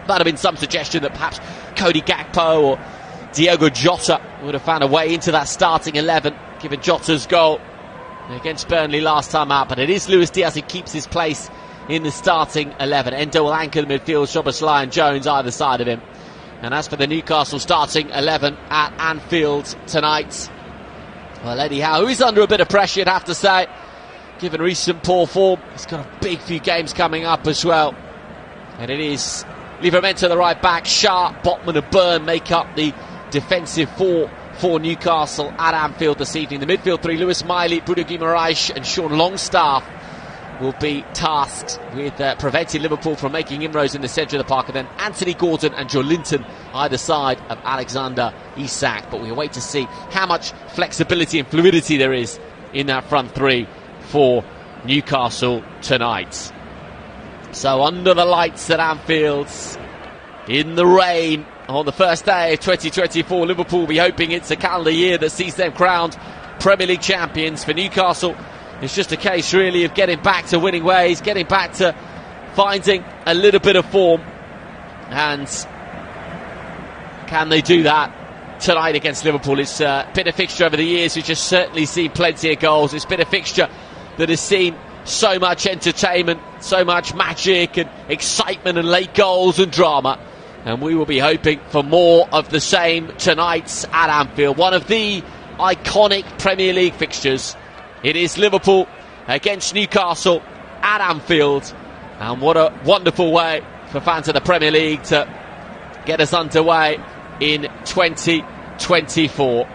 might have been some suggestion that perhaps Cody Gakpo or Diogo Jota would have found a way into that starting 11, given Jota's goal against Burnley last time out. But it is Luis Diaz who keeps his place in the starting 11. Endo will anchor the midfield, Szoboszlai and Jones either side of him. And as for the Newcastle starting 11 at Anfield tonight, well, Eddie Howe, who is under a bit of pressure, you'd have to say, given recent poor form. He's got a big few games coming up as well. And it is Livramento the right back, Sharp, Botman and Byrne make up the defensive four for Newcastle at Anfield this evening. The midfield three, Lewis Miley, Bruno Guimaraes and Sean Longstaff, will be tasked with preventing Liverpool from making inroads in the centre of the park. And then Anthony Gordon and Joe Linton either side of Alexander Isak. But we wait to see how much flexibility and fluidity there is in that front three for Newcastle tonight. So under the lights at Anfield, in the rain, on the first day of 2024, Liverpool will be hoping it's a calendar year that sees them crowned Premier League champions. For Newcastle, it's just a case really of getting back to winning ways, getting back to finding a little bit of form. And can they do that tonight against Liverpool? It's been a fixture over the years which has certainly seen plenty of goals. It's been a fixture that has seen so much entertainment, so much magic and excitement and late goals and drama. And we will be hoping for more of the same tonight at Anfield. One of the iconic Premier League fixtures. It is Liverpool against Newcastle at Anfield. And what a wonderful way for fans of the Premier League to get us underway in 2024.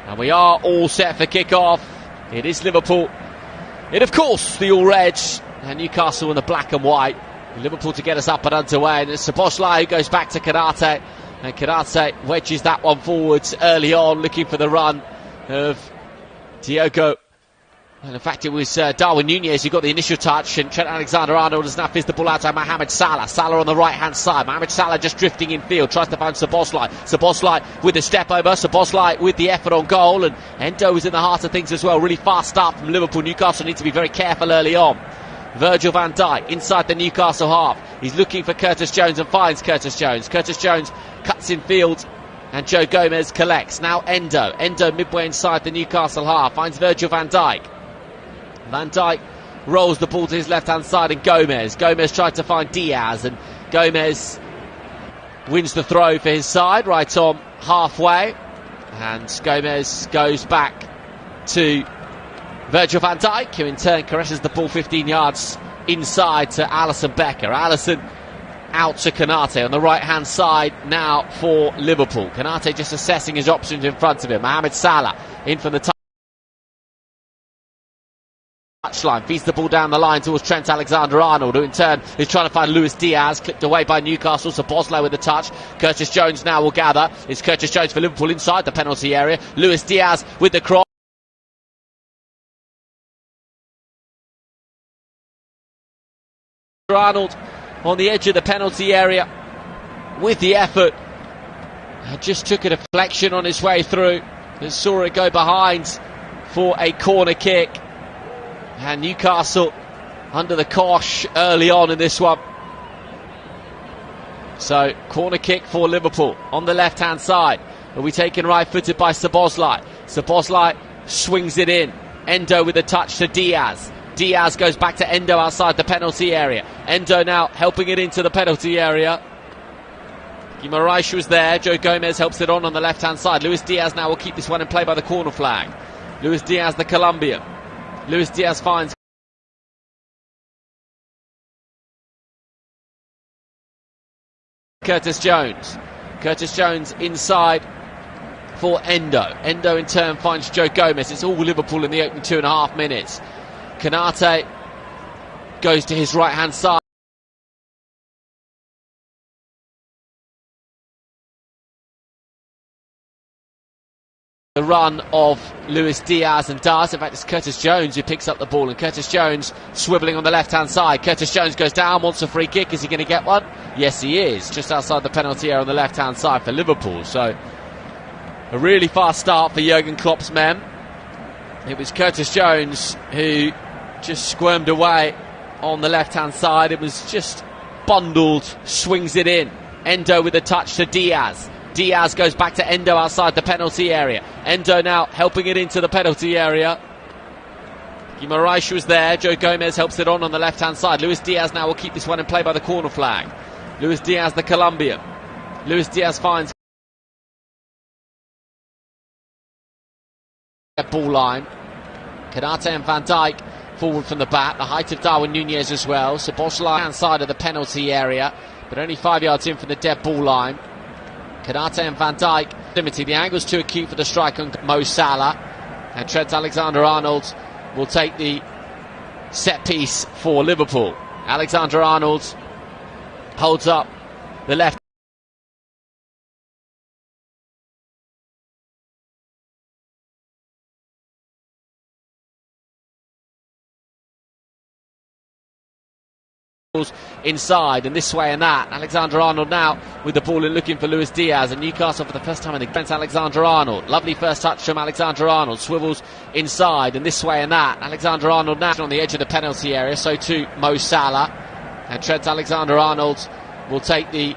And we are all set for kick-off. It is Liverpool in, of course, the all-red, and Newcastle in the black and white. Liverpool to get us up and underway. And it's Szoboszlai who goes back to Konate. And Konate wedges that one forwards early on, looking for the run of Diogo. And in fact, it was Darwin Núñez who got the initial touch, and Trent Alexander-Arnold has now fizzed the ball out to Mohamed Salah. Salah on the right-hand side. Mohamed Salah just drifting in field, tries to find Szoboszlai. Szoboszlai with the step over. Szoboszlai with the effort on goal, and Endo is in the heart of things as well. Really fast start from Liverpool. Newcastle need to be very careful early on. Virgil van Dijk inside the Newcastle half. He's looking for Curtis Jones and finds Curtis Jones. Curtis Jones cuts in field, and Joe Gomez collects. Now Endo. Endo midway inside the Newcastle half finds Virgil van Dijk. Van Dijk rolls the ball to his left-hand side, and Gomez tried to find Diaz, and Gomez wins the throw for his side right on halfway, and Gomez goes back to Virgil van Dijk, who in turn caresses the ball 15 yards inside to Alisson Becker. Alisson out to Konate on the right-hand side now for Liverpool. Konate just assessing his options in front of him. Mohamed Salah in from the touchline, feeds the ball down the line towards Trent Alexander-Arnold, who in turn is trying to find Luis Diaz, clipped away by Newcastle. Szoboszlai with the touch. Curtis Jones now will gather. It's Curtis Jones for Liverpool inside the penalty area. Luis Diaz with the cross. Arnold on the edge of the penalty area with the effort. Just took a deflection on his way through and saw it go behind for a corner kick. And Newcastle under the cosh early on in this one. So corner kick for Liverpool on the left hand side. Will be taken right footed by Szoboszlai. Szoboszlai swings it in. Endo with the touch to Diaz. Diaz goes back to Endo outside the penalty area. Endo now helping it into the penalty area. Guimaraes was there. Joe Gomez helps it on the left hand side. Luis Diaz now will keep this one in play by the corner flag. Luis Diaz, the Colombian. Luis Diaz finds Curtis Jones. Curtis Jones inside for Endo. Endo in turn finds Joe Gomez. It's all Liverpool in the opening 2.5 minutes. Konate goes to his right hand side. The run of Luis Diaz and does. In fact, it's Curtis Jones who picks up the ball, and Curtis Jones swivelling on the left-hand side. Curtis Jones goes down, wants a free kick. Is he going to get one? Yes, he is. Just outside the penalty area on the left-hand side for Liverpool. So, a really fast start for Jürgen Klopp's men. It was Curtis Jones who just squirmed away on the left-hand side. It was just bundled, swings it in. Endo with a touch to Diaz. Diaz goes back to Endo outside the penalty area. Endo now helping it into the penalty area. Guimaraes was there. Joe Gomez helps it on the left-hand side. Luis Diaz now will keep this one in play by the corner flag. Luis Diaz, the Colombian. Luis Diaz finds ball line. Canate and Van Dijk forward from the back. The height of Darwin Nunez as well. Szoboszlai outside of the penalty area, but only 5 yards in from the dead ball line. Canate and Van Dijk limited. The angle's too acute for the strike on Mo Salah, and Trent Alexander-Arnold will take the set piece for Liverpool. Alexander-Arnold holds up the left inside and this way and that. Alexander-Arnold now with the ball and looking for Luis Diaz, and Newcastle for the first time in the defence. Alexander-Arnold, lovely first touch from Alexander-Arnold, swivels inside and this way and that. Alexander-Arnold now on the edge of the penalty area, so too Mo Salah, and Trent Alexander-Arnold will take the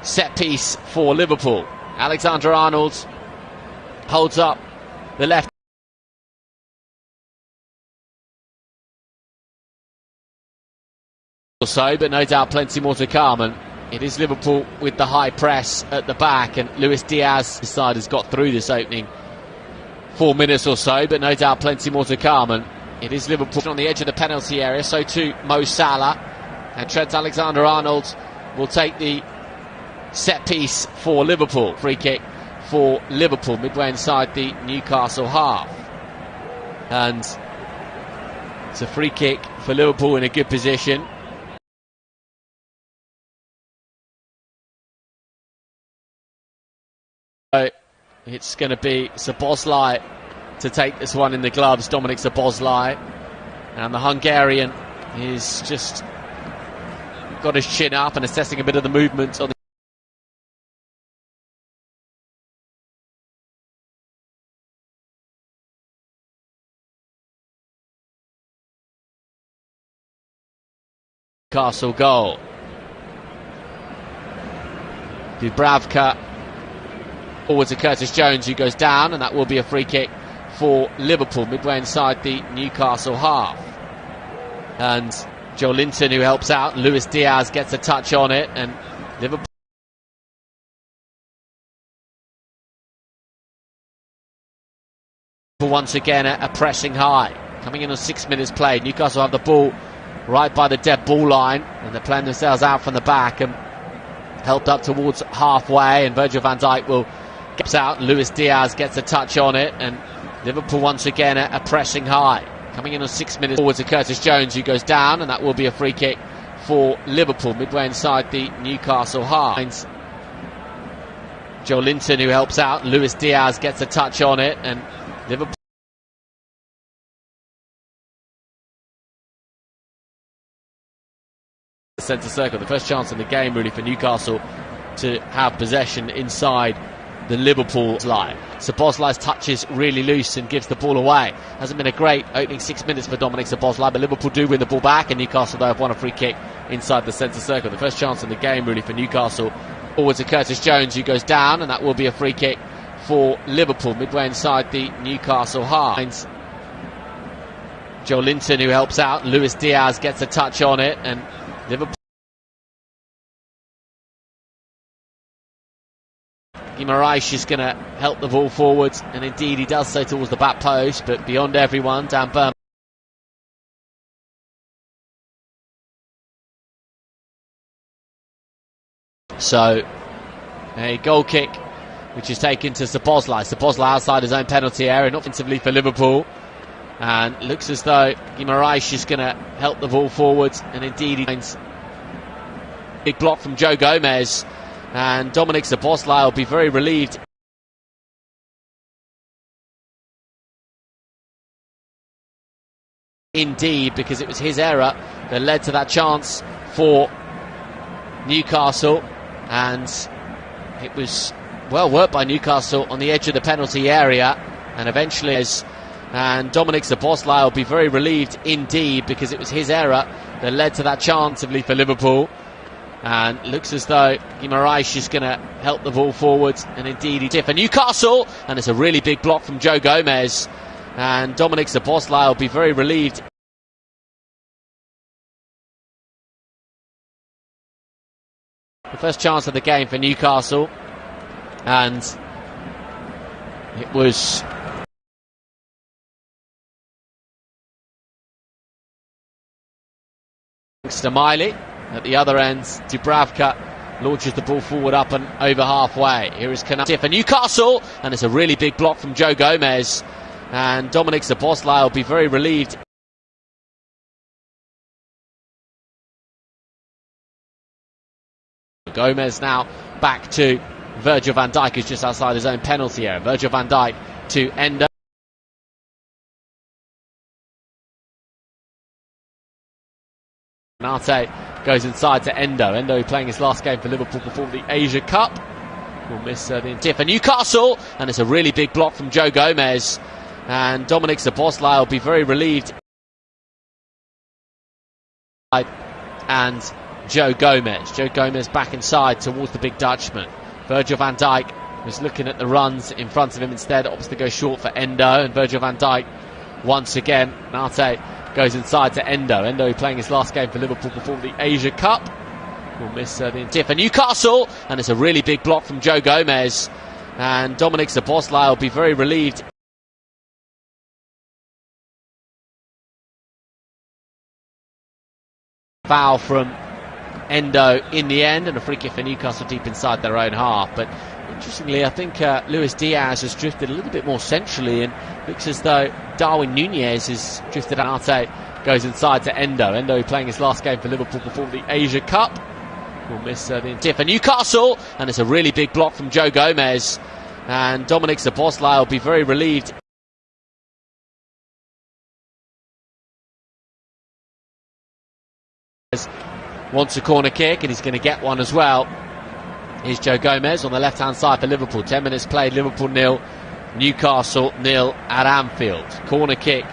set piece for Liverpool. Alexander-Arnold holds up the left or so, but no doubt plenty more to come, and it is Liverpool with the high press at the back, and Luis Diaz, his side, has got through this opening 4 minutes or so, but no doubt plenty more to come, and it is Liverpool on the edge of the penalty area, so too Mo Salah, and Trent Alexander-Arnold will take the set piece for Liverpool. Free kick for Liverpool midway inside the Newcastle half, and it's a free kick for Liverpool in a good position. So it's going to be Szoboszlai to take this one in the gloves, Dominic Szoboszlai, and the Hungarian is just got his chin up and assessing a bit of the movement on the Newcastle goal. Dubravka forward to Curtis Jones, who goes down, and that will be a free kick for Liverpool midway inside the Newcastle half. And Joe Linton, who helps out. Luis Diaz gets a touch on it, and Liverpool once again a pressing high. Coming in on 6 minutes played, Newcastle have the ball right by the dead ball line, and they're playing themselves out from the back and helped up towards halfway, and Virgil van Dijk will get out. Luis Diaz gets a touch on it, and Liverpool once again a pressing high. Coming in on 6 minutes forward to Curtis Jones, who goes down, and that will be a free kick for Liverpool midway inside the Newcastle half. Joe Linton, who helps out. Luis Diaz gets a touch on it, and Liverpool centre circle. The first chance in the game really for Newcastle to have possession inside the Liverpool line. Szoboszlai's touch is really loose and gives the ball away. Hasn't been a great opening 6 minutes for Dominic Szoboszlai, but Liverpool do win the ball back, and Newcastle though have won a free kick inside the centre circle. The first chance in the game really for Newcastle. Forward to Curtis Jones, who goes down, and that will be a free kick for Liverpool midway inside the Newcastle half. Joe Linton, who helps out. Luis Diaz gets a touch on it, and Liverpool Guimaraes is going to help the ball forward, and indeed he does so towards the back post, but beyond everyone, Dan Burn. So a goal kick which is taken to Szoboszlai. Szoboszlai outside his own penalty area, not offensively for Liverpool, and looks as though Guimaraes is going to help the ball forward, and indeed he finds a big block from Joe Gomez, and Dominic Szoboszlai will be very relieved. Indeed, because it was his error that led to that chance for Newcastle, and it was well worked by Newcastle on the edge of the penalty area, and eventually and Dominic Szoboszlai will be very relieved indeed, because it was his error that led to that chance for Liverpool, And looks as though Guimaraes is going to help the ball forwards, and indeed he did for Newcastle, and it's a really big block from Joe Gomez, and Dominic Szoboszlai will be very relieved. The first chance of the game for Newcastle, and it was to Miley. At the other end, Dubravka launches the ball forward up and over halfway. Here is Kanate for Newcastle, and it's a really big block from Joe Gomez, and Dominic Szoboszlai will be very relieved. Gomez now back to Virgil van Dijk, who's just outside his own penalty area. Virgil van Dijk to Endo. Kanate goes inside to Endo. Endo playing his last game for Liverpool before the Asia Cup. Will miss the intent for Newcastle, and it's a really big block from Joe Gomez, and Dominic Szoboszlai will be very relieved. And Joe Gomez back inside towards the big Dutchman. Virgil van Dijk was looking at the runs in front of him instead, opts to go short for Endo, and Virgil van Dijk once again. Kanate goes inside to Endo. Endo playing his last game for Liverpool before the Asia Cup. Will miss the intent for Newcastle, and it's a really big block from Joe Gomez, and Dominic Szoboszlai will be very relieved. Foul from Endo in the end, and a free kick for Newcastle deep inside their own half. But interestingly, I think Luis Diaz has drifted a little bit more centrally, and looks as though Darwin Núñez has drifted out. Goes inside to Endo. Endo playing his last game for Liverpool before the Asia Cup. Will miss the intent for Newcastle, and it's a really big block from Joe Gomez, and Dominic Szoboszlai will be very relieved. Wants a corner kick, and he's going to get one as well. Here's Joe Gomez on the left hand side for Liverpool. 10 minutes played, Liverpool 0, Newcastle 0 at Anfield. Corner kick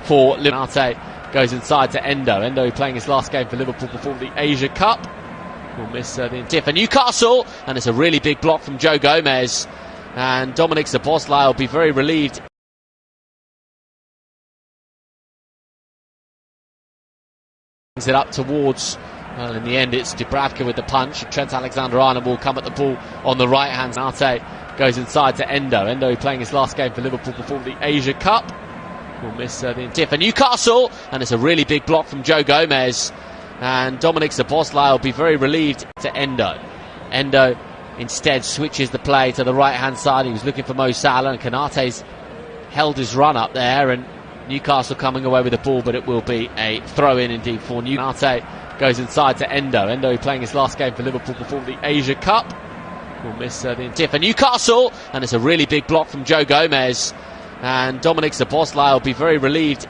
for Liverpool. Kanate goes inside to Endo. Endo playing his last game for Liverpool before the Asia Cup. Will miss the intent for Newcastle, and it's a really big block from Joe Gomez, and Dominic Szoboszlai will be very relieved. It up towards, well, in the end it's Dubravka with the punch. Trent Alexander-Arnold will come at the ball on the right hand. Kanate goes inside to Endo. Endo playing his last game for Liverpool before the Asia Cup. Will miss the intent for Newcastle, and it's a really big block from Joe Gomez, and Dominic Szoboszlai will be very relieved to Endo. Endo instead switches the play to the right hand side. He was looking for Mo Salah, and Kanate's held his run up there, and Newcastle coming away with the ball, but it will be a throw-in indeed for Newcastle. Kanate goes inside to Endo. Endo playing his last game for Liverpool before the Asia Cup. Will miss the intent for Newcastle, and it's a really big block from Joe Gomez, and Dominic Szoboszlai will be very relieved.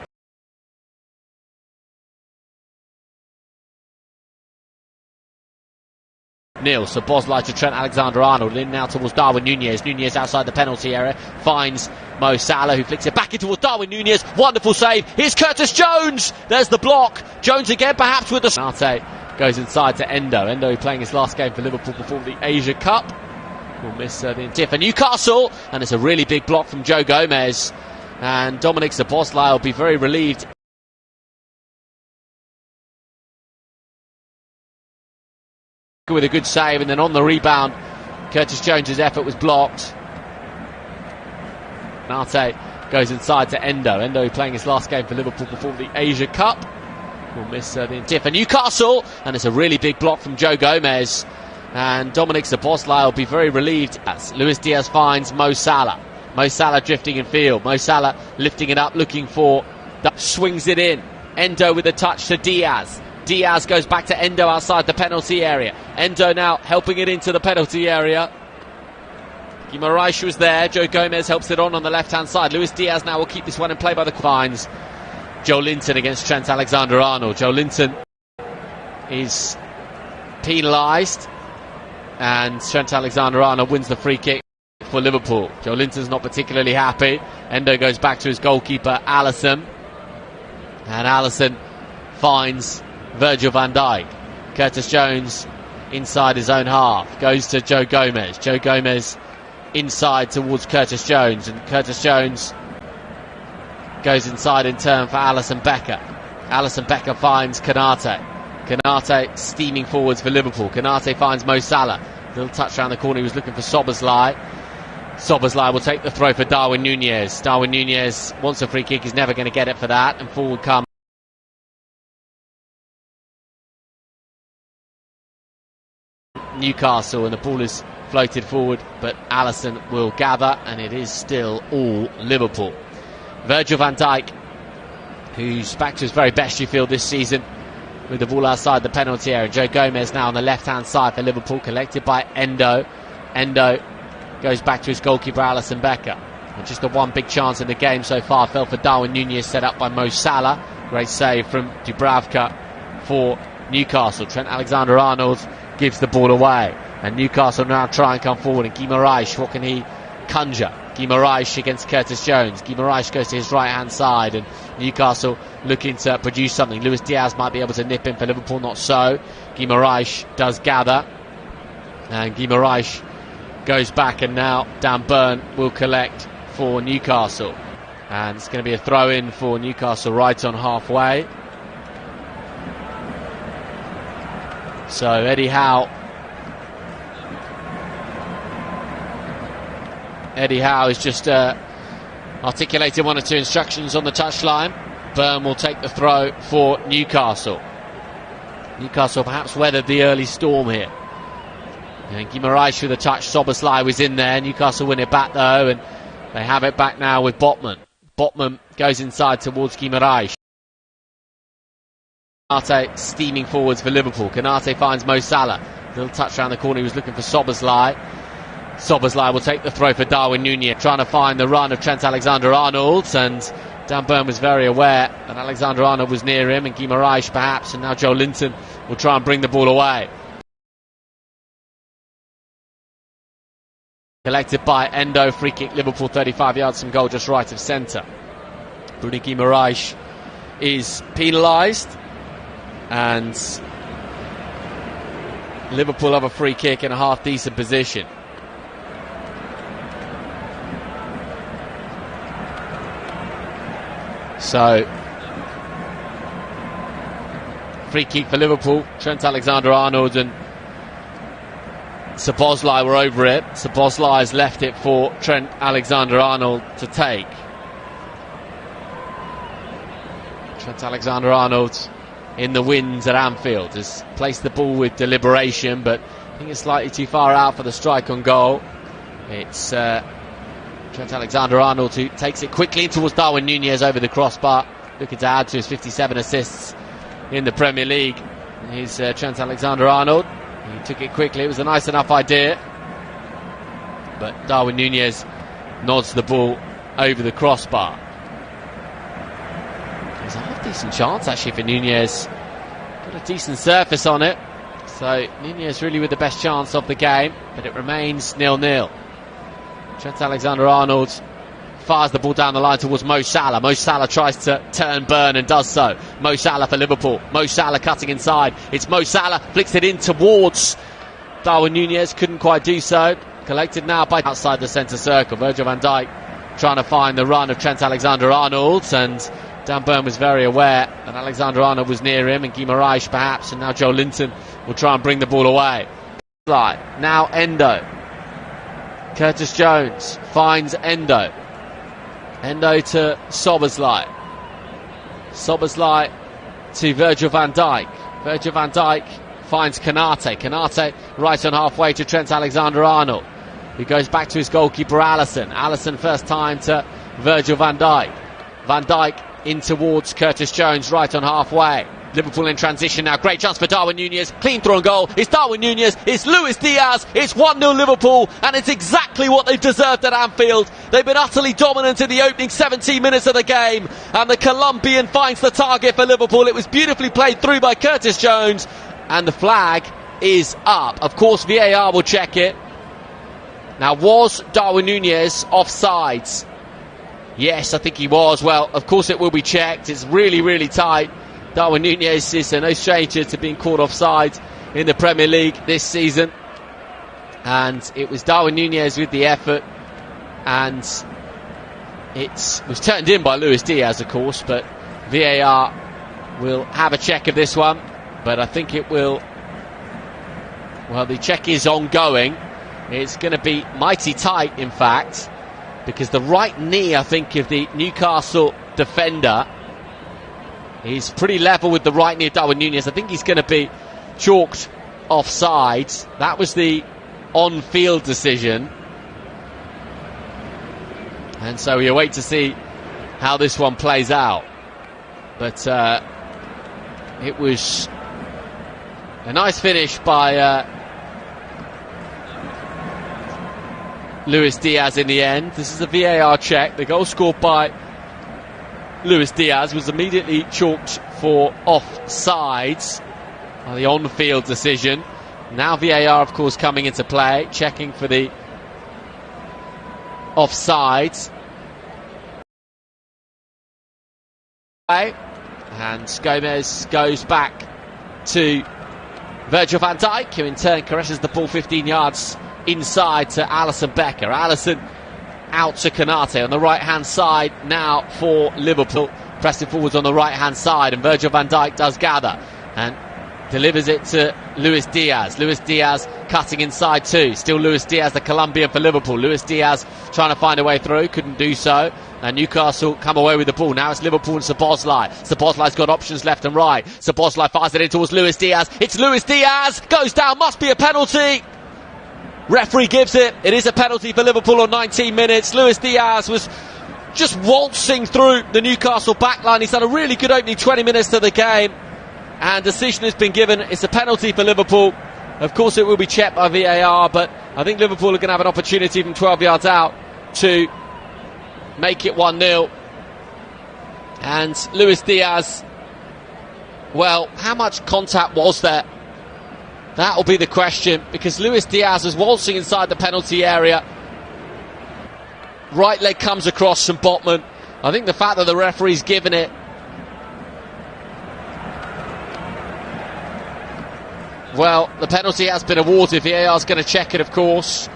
Nil. Szoboszlai to Trent Alexander-Arnold, in now towards Darwin Núñez. Núñez outside the penalty area finds Mo Salah, who flicks it back in towards Darwin Núñez. Wonderful save. Here's Curtis Jones. There's the block. Jones again, perhaps with the... Kanate goes inside to Endo. Endo playing his last game for Liverpool before the Asia Cup. Will miss the intent for Newcastle, and it's a really big block from Joe Gomez, and Dominic Szoboszlai will be very relieved. With a good save, and then on the rebound, Curtis Jones's effort was blocked. Kanate goes inside to Endo. Endo playing his last game for Liverpool before the Asia Cup. Will miss the intent for Newcastle, and it's a really big block from Joe Gomez, and Dominic Szoboszlai will be very relieved. As Luis Diaz finds Mo Salah. Mo Salah drifting in field. Mo Salah lifting it up, looking for... swings it in. Endo with a touch to Diaz. Diaz goes back to Endo outside the penalty area. Endo now helping it into the penalty area. Guimaraes was there. Joe Gomez helps it on the left hand side. Luis Diaz now will keep this one in play by the finds. Joe Linton against Trent Alexander-Arnold. Joe Linton is penalised, and Trent Alexander-Arnold wins the free kick for Liverpool. Joe Linton's not particularly happy. Endo goes back to his goalkeeper Alisson, and Alisson finds Virgil van Dijk. Curtis Jones inside his own half. Goes to Joe Gomez. Joe Gomez inside towards Curtis Jones, and Curtis Jones goes inside in turn for Alisson Becker. Alisson Becker finds Konate. Konate steaming forwards for Liverpool. Konate finds Mo Salah. Little touch around the corner. He was looking for Szoboszlai. Szoboszlai will take the throw for Darwin Núñez. Darwin Núñez wants a free kick. He's never going to get it for that. And forward comes Newcastle, and the ball is floated forward, but Alisson will gather, and it is still all Liverpool. Virgil van Dijk, who's back to his very best, you feel, this season, with the ball outside the penalty area. Joe Gomez now on the left-hand side for Liverpool, collected by Endo. Endo goes back to his goalkeeper, Alisson Becker. And just the one big chance in the game so far fell for Darwin Núñez, set up by Mo Salah. Great save from Dubravka for Newcastle. Trent Alexander-Arnold gives the ball away, and Newcastle now try and come forward. And Guimaraes, what can he conjure? Guimaraes against Curtis Jones. Guimaraes goes to his right hand side, and Newcastle looking to produce something. Luis Diaz might be able to nip in for Liverpool, not so. Guimaraes does gather, and Guimaraes goes back, and now Dan Burn will collect for Newcastle, and it's going to be a throw in for Newcastle right on halfway. So Eddie Howe is just articulated one or two instructions on the touchline. Burn will take the throw for Newcastle. Newcastle perhaps weathered the early storm here. And Guimaraes with a touch. Szoboszlai was in there. Newcastle win it back though, and they have it back now with Botman. Botman goes inside towards Guimaraes. Konate steaming forwards for Liverpool. Konate finds Mo Salah. Little touch around the corner. He was looking for Szoboszlai. Szoboszlai will take the throw for Darwin Núñez, trying to find the run of Trent Alexander-Arnold, and Dan Burn was very aware that Alexander-Arnold was near him, and Guimaraes perhaps, and now Joe Linton will try and bring the ball away. Collected by Endo. Free kick, Liverpool, 35 yards from goal, just right of centre. Bruno Guimaraes is penalised, and Liverpool have a free kick in a half decent position. So, free kick for Liverpool. Trent Alexander-Arnold and Szoboszlai were over it. Szoboszlai has left it for Trent Alexander-Arnold to take. Trent Alexander-Arnold in the wins at Anfield has placed the ball with deliberation, but I think it's slightly too far out for the strike on goal. It's Trent Alexander-Arnold who takes it quickly towards Darwin Núñez over the crossbar, looking to add to his 57 assists in the Premier League. Here's Trent Alexander-Arnold. He took it quickly. It was a nice enough idea, but Darwin Núñez nods the ball over the crossbar. There's a half decent chance actually for Núñez. Got a decent surface on it, so Núñez really with the best chance of the game, but it remains 0-0. Trent Alexander-Arnold fires the ball down the line towards Mo Salah. Mo Salah tries to turn Burn and does so. Mo Salah for Liverpool. Mo Salah cutting inside. It's Mo Salah, flicks it in towards Darwin Núñez. Couldn't quite do so. Collected now by outside the centre circle. Virgil van Dijk trying to find the run of Trent Alexander-Arnold, and Dan Burn was very aware that Alexander-Arnold was near him, and Guimaraes perhaps, and now Joe Linton will try and bring the ball away. Now Endo. Curtis Jones finds Endo. Endo to Szoboszlai. Szoboszlai to Virgil van Dijk. Virgil van Dijk finds Konate. Konate right on halfway to Trent Alexander-Arnold, who goes back to his goalkeeper Alisson. Alisson first time to Virgil van Dijk. Van Dijk in towards Curtis Jones right on halfway. Liverpool in transition now. Great chance for Darwin Núñez. Clean through on goal. It's Darwin Núñez. It's Luis Diaz. It's 1-0 Liverpool, and it's exactly what they've deserved at Anfield. They've been utterly dominant in the opening 17 minutes of the game, and the Colombian finds the target for Liverpool. It was beautifully played through by Curtis Jones, and the flag is up. Of course, VAR will check it. Now, was Darwin Núñez offsides? Yes, I think he was. Well, of course it will be checked. It's really, really tight. Darwin Núñez is no stranger to being caught offside in the Premier League this season. And it was Darwin Núñez with the effort, and it was turned in by Luis Diaz, of course, but VAR will have a check of this one. But I think it will, well, the check is ongoing. It's going to be mighty tight, in fact, because the right knee, I think, of the Newcastle defender is pretty level with the right knee of Darwin Núñez. I think he's going to be chalked offside. That was the on-field decision. And so we await to see how this one plays out. But it was a nice finish by Luis Diaz in the end. This is a VAR check. The goal scored by Luis Diaz was immediately chalked for offsides by the on-field decision. Now VAR, of course, coming into play, checking for the offsides. And Gomez goes back to Virgil van Dijk, who in turn caresses the ball 15 yards inside to Alisson Becker. Alisson out to Konate on the right-hand side now for Liverpool. Pressing forwards on the right-hand side, and Virgil van Dijk does gather and delivers it to Luis Diaz. Luis Diaz cutting inside too. Still Luis Diaz, the Colombian for Liverpool. Luis Diaz trying to find a way through, couldn't do so. And Newcastle come away with the ball. Now it's Liverpool and Szoboszlai. Szoboszlai's got options left and right. Szoboszlai fires it in towards Luis Diaz. It's Luis Diaz, goes down, must be a penalty. Referee gives it. It is a penalty for Liverpool on 19 minutes. Luis Diaz was just waltzing through the Newcastle backline. He's had a really good opening 20 minutes to the game. And decision has been given. It's a penalty for Liverpool. Of course it will be checked by VAR, but I think Liverpool are going to have an opportunity from 12 yards out to make it 1-0. And Luis Diaz, well, how much contact was there? That will be the question, because Luis Diaz is waltzing inside the penalty area. Right leg comes across from Botman. I think the fact that the referee's given it, well, the penalty has been awarded. VAR's going to check it, of course.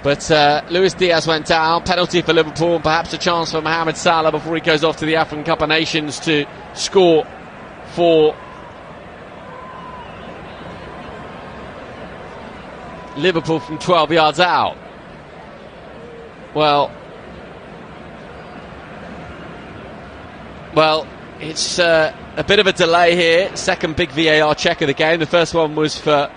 But Luis Diaz went down. Penalty for Liverpool, and perhaps a chance for Mohamed Salah before he goes off to the African Cup of Nations to score for Liverpool from 12 yards out. Well, it's a bit of a delay here. Second big VAR check of the game. The first one was for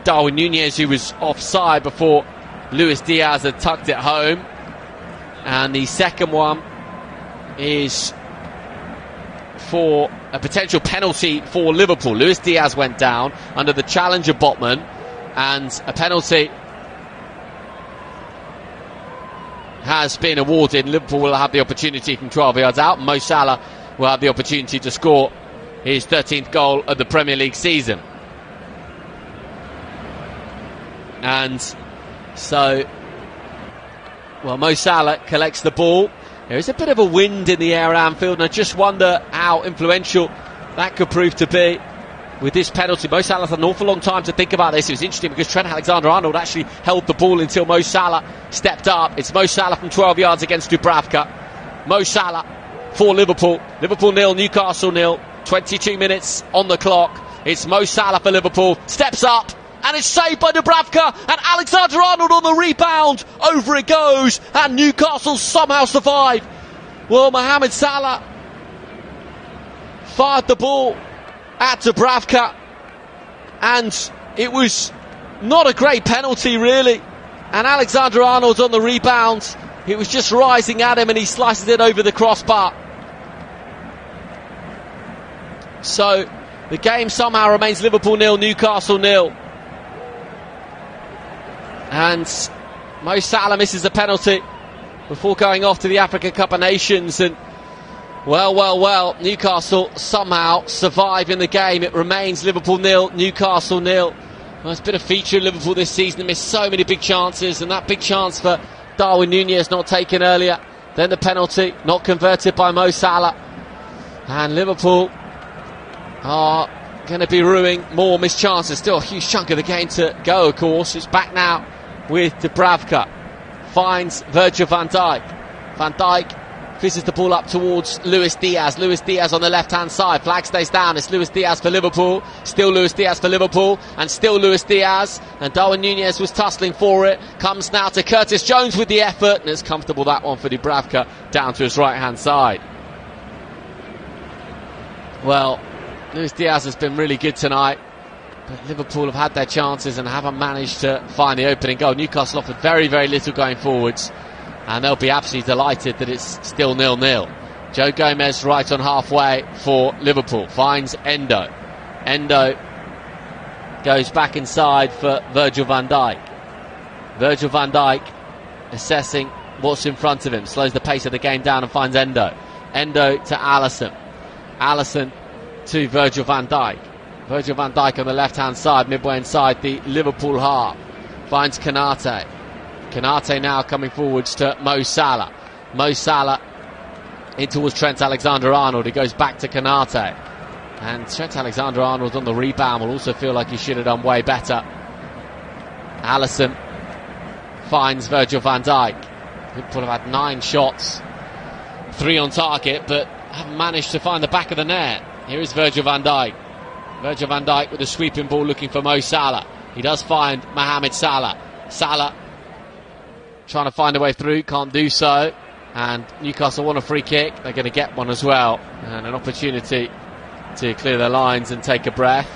Darwin Núñez, who was offside before Luis Diaz had tucked it home. And the second one is for a potential penalty for Liverpool. Luis Diaz went down under the challenge of Botman, and a penalty has been awarded. Liverpool will have the opportunity from 12 yards out. Mo Salah will have the opportunity to score his 13th goal of the Premier League season. And so, well, Mo Salah collects the ball. There is a bit of a wind in the air at Anfield, and I just wonder how influential that could prove to be with this penalty. Mo Salah had an awful long time to think about this. It was interesting because Trent Alexander-Arnold actually held the ball until Mo Salah stepped up. It's Mo Salah from 12 yards against Dubravka. Mo Salah for Liverpool. Liverpool 0, Newcastle 0. 22 minutes on the clock. It's Mo Salah for Liverpool. Steps up, and it's saved by Dubravka, and Alexander-Arnold on the rebound. Over it goes, and Newcastle somehow survive. Well, Mohamed Salah fired the ball at Dubravka, and it was not a great penalty, really. And Alexander-Arnold's on the rebound. It was just rising at him, and he slices it over the crossbar. So the game somehow remains Liverpool 0, Newcastle 0. And Mo Salah misses the penalty before going off to the African Cup of Nations. And well, Newcastle somehow survive in the game. It remains Liverpool 0, Newcastle 0. Well, it's been a feature of Liverpool this season. They missed so many big chances, and that big chance for Darwin Núñez not taken earlier. Then the penalty not converted by Mo Salah. And Liverpool are going to be ruining more missed chances. Still a huge chunk of the game to go, of course. It's back now with Dubravka. Finds Virgil van Dijk. Van Dijk fizzes the ball up towards Luis Diaz. Luis Diaz on the left-hand side. Flag stays down. It's Luis Diaz for Liverpool. Still Luis Diaz for Liverpool. And still Luis Diaz. And Darwin Núñez was tussling for it. Comes now to Curtis Jones with the effort. And it's comfortable, that one, for Dubravka down to his right-hand side. Well, Luis Diaz has been really good tonight. But Liverpool have had their chances and haven't managed to find the opening goal. Newcastle offered very, very little going forwards. And they'll be absolutely delighted that it's still 0-0. Joe Gomez right on halfway for Liverpool. Finds Endo. Endo goes back inside for Virgil van Dijk. Virgil van Dijk assessing what's in front of him. Slows the pace of the game down and finds Endo. Endo to Alisson. Alisson to Virgil van Dijk. Virgil van Dijk on the left-hand side, midway inside the Liverpool half. Finds Konate. Konate now coming forwards to Mo Salah. Mo Salah in towards Trent Alexander-Arnold. He goes back to Konate. And Trent Alexander-Arnold on the rebound will also feel like he should have done way better. Alisson finds Virgil van Dijk. Liverpool have had 9 shots, 3 on target, but haven't managed to find the back of the net. Here is Virgil van Dijk. Virgil van Dijk with a sweeping ball looking for Mo Salah. He does find Mohamed Salah. Salah trying to find a way through, can't do so. And Newcastle want a free kick. They're going to get one as well. And an opportunity to clear their lines and take a breath.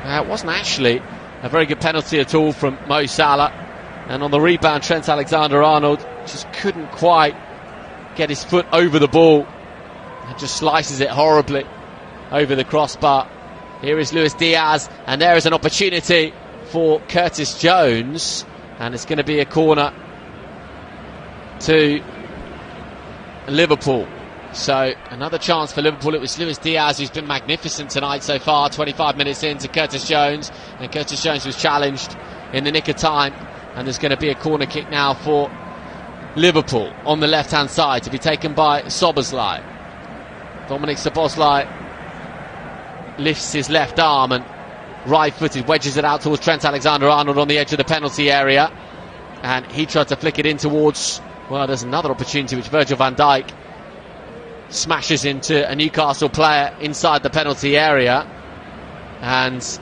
It wasn't actually a very good penalty at all from Mo Salah. And on the rebound, Trent Alexander-Arnold just couldn't quite get his foot over the ball. And just slices it horribly over the crossbar. Here is Luis Diaz, and there is an opportunity for Curtis Jones, and it's going to be a corner to Liverpool. So another chance for Liverpool. It was Luis Diaz who's been magnificent tonight so far. 25 minutes into Curtis Jones, and Curtis Jones was challenged in the nick of time, and there's going to be a corner kick now for Liverpool on the left-hand side to be taken by Szoboszlai. Dominik Szoboszlai lifts his left arm and right-footed wedges it out towards Trent Alexander-Arnold on the edge of the penalty area, and he tried to flick it in towards, well, there's another opportunity which Virgil van Dijk smashes into a Newcastle player inside the penalty area, and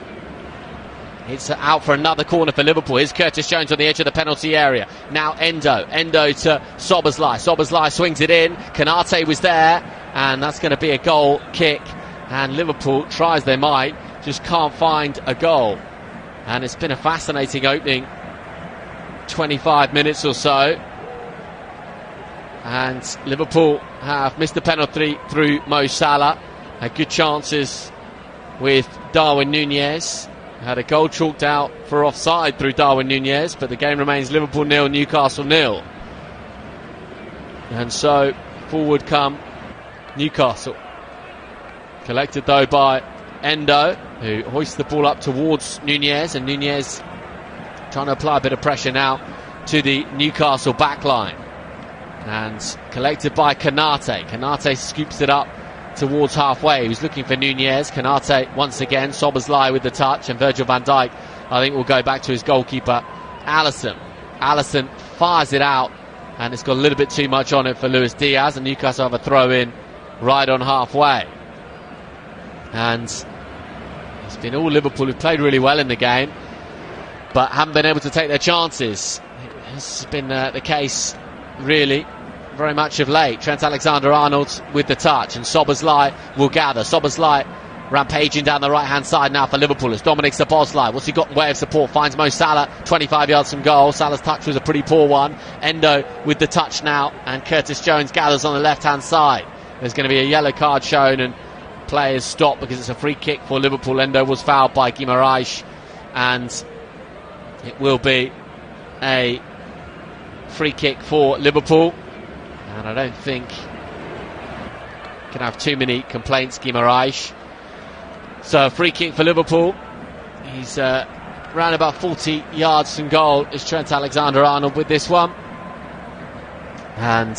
it's out for another corner for Liverpool. Here's Curtis Jones on the edge of the penalty area. Now Endo to Szoboszlai. Szoboszlai swings it in. Konate was there, and that's going to be a goal kick. And Liverpool, try as they might, just can't find a goal. And it's been a fascinating opening 25 minutes or so. And Liverpool have missed the penalty through Mo Salah. Had good chances with Darwin Núñez. Had a goal chalked out for offside through Darwin Núñez, but the game remains Liverpool 0, Newcastle 0. And so forward come Newcastle. Collected though by Endo, who hoists the ball up towards Núñez, and Núñez trying to apply a bit of pressure now to the Newcastle backline. And collected by Konate. Konate scoops it up towards halfway. He was looking for Núñez. Konate once again. Szoboszlai with the touch, and Virgil van Dijk, I think, will go back to his goalkeeper, Alisson. Alisson fires it out, and it's got a little bit too much on it for Luis Diaz, and Newcastle have a throw in right on halfway. And it's been all Liverpool who've played really well in the game, but haven't been able to take their chances. This has been the case, really, very much of late. Trent Alexander-Arnold with the touch, and Szoboszlai will gather. Szoboszlai rampaging down the right-hand side now for Liverpool. It's Dominik Szoboszlai. What's he got in way of support? Finds Mo Salah 25 yards from goal. Salah's touch was a pretty poor one. Endo with the touch now, and Curtis Jones gathers on the left-hand side. There's going to be a yellow card shown, and players stop because it's a free kick for Liverpool. Endo was fouled by Guimaraes, and it will be a free kick for Liverpool. And I don't think can have too many complaints, Guimaraes. So a free kick for Liverpool. He's around about 40 yards from goal is Trent Alexander-Arnold with this one. And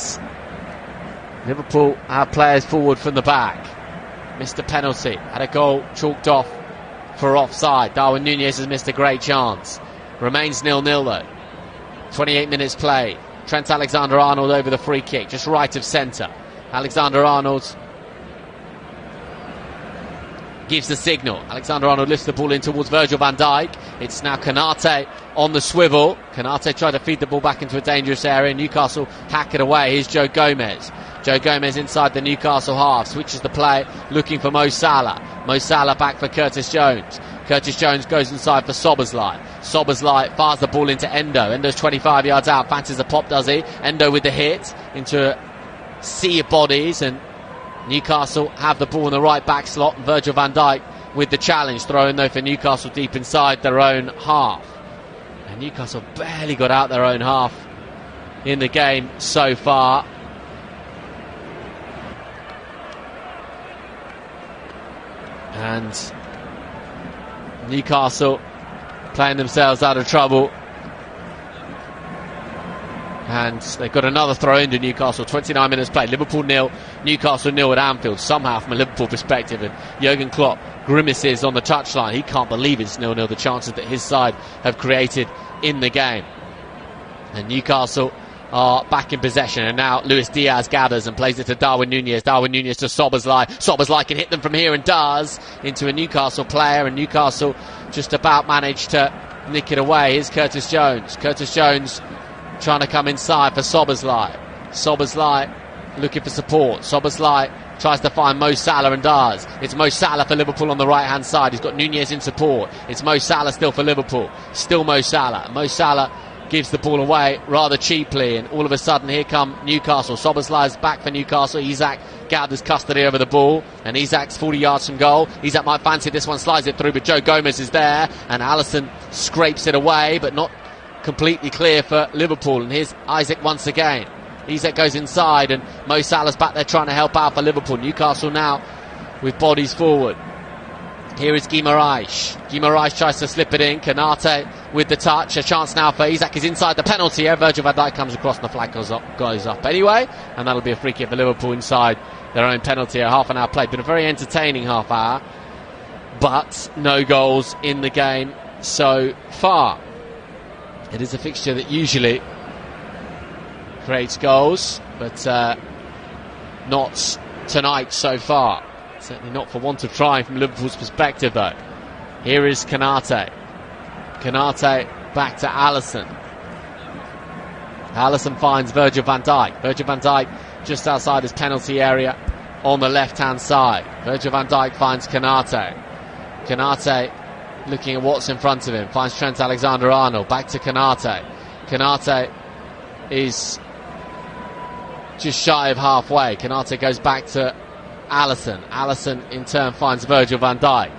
Liverpool have players forward from the back. Missed a penalty, had a goal chalked off for offside. Darwin Núñez has missed a great chance. Remains 0-0 though. 28 minutes played. Trent Alexander-Arnold over the free kick, just right of centre. Alexander-Arnold gives the signal. Alexander-Arnold lifts the ball in towards Virgil van Dijk. It's now Konate on the swivel. Konate tried to feed the ball back into a dangerous area. Newcastle hack it away. Here's Joe Gomez. Joe Gomez inside the Newcastle half. Switches the play, looking for Mo Salah. Mo Salah back for Curtis Jones. Curtis Jones goes inside for Szoboszlai. Szoboszlai fires the ball into Endo. Endo's 25 yards out. Fancies a pop, does he? Endo with the hit into a sea of bodies, and Newcastle have the ball in the right back slot. And Virgil van Dijk with the challenge. Throw-in though for Newcastle deep inside their own half. And Newcastle barely got out their own half in the game so far. And Newcastle playing themselves out of trouble. And they've got another throw into Newcastle. 29 minutes played. Liverpool 0, Newcastle 0 at Anfield. Somehow, from a Liverpool perspective, and Jürgen Klopp grimaces on the touchline. He can't believe it's 0-0, the chances that his side have created in the game. And Newcastle are back in possession, and now Luis Diaz gathers and plays it to Darwin Núñez. Darwin Núñez to Szoboszlai. Szoboszlai can hit them from here and does, into a Newcastle player, and Newcastle just about managed to nick it away. Here's Curtis Jones. Curtis Jones trying to come inside for Szoboszlai. Szoboszlai looking for support. Szoboszlai tries to find Mo Salah and does. It's Mo Salah for Liverpool on the right hand side. He's got Núñez in support. It's Mo Salah still for Liverpool. Still Mo Salah. Mo Salah gives the ball away rather cheaply, and all of a sudden here come Newcastle. Szoboszlai's back for Newcastle. Isak gathers custody over the ball, and Isak's 40 yards from goal. Isak might fancy this one, slides it through, but Joe Gomez is there, and Alisson scrapes it away, but not completely clear for Liverpool. And here's Isak once again. Isak goes inside, and Mo Salah's back there trying to help out for Liverpool. Newcastle now with bodies forward. Here is Guimaraes. Guimaraes tries to slip it in. Konate with the touch. A chance now for Isak. Is inside the penalty area. Virgil van Dijk comes across and the flag goes up anyway. And that'll be a free kick for Liverpool inside their own penalty area. Half an hour played. Been a very entertaining half hour, but no goals in the game so far. It is a fixture that usually creates goals, but not tonight so far. Certainly not for want of trying from Liverpool's perspective though. Here is Konate. Konate back to Alisson. Alisson finds Virgil van Dijk. Virgil van Dijk just outside his penalty area on the left hand side. Virgil van Dijk finds Konate. Konate looking at what's in front of him. Finds Trent Alexander-Arnold. Back to Konate. Konate is just shy of halfway. Konate goes back to Alisson. Alisson in turn finds Virgil van Dijk,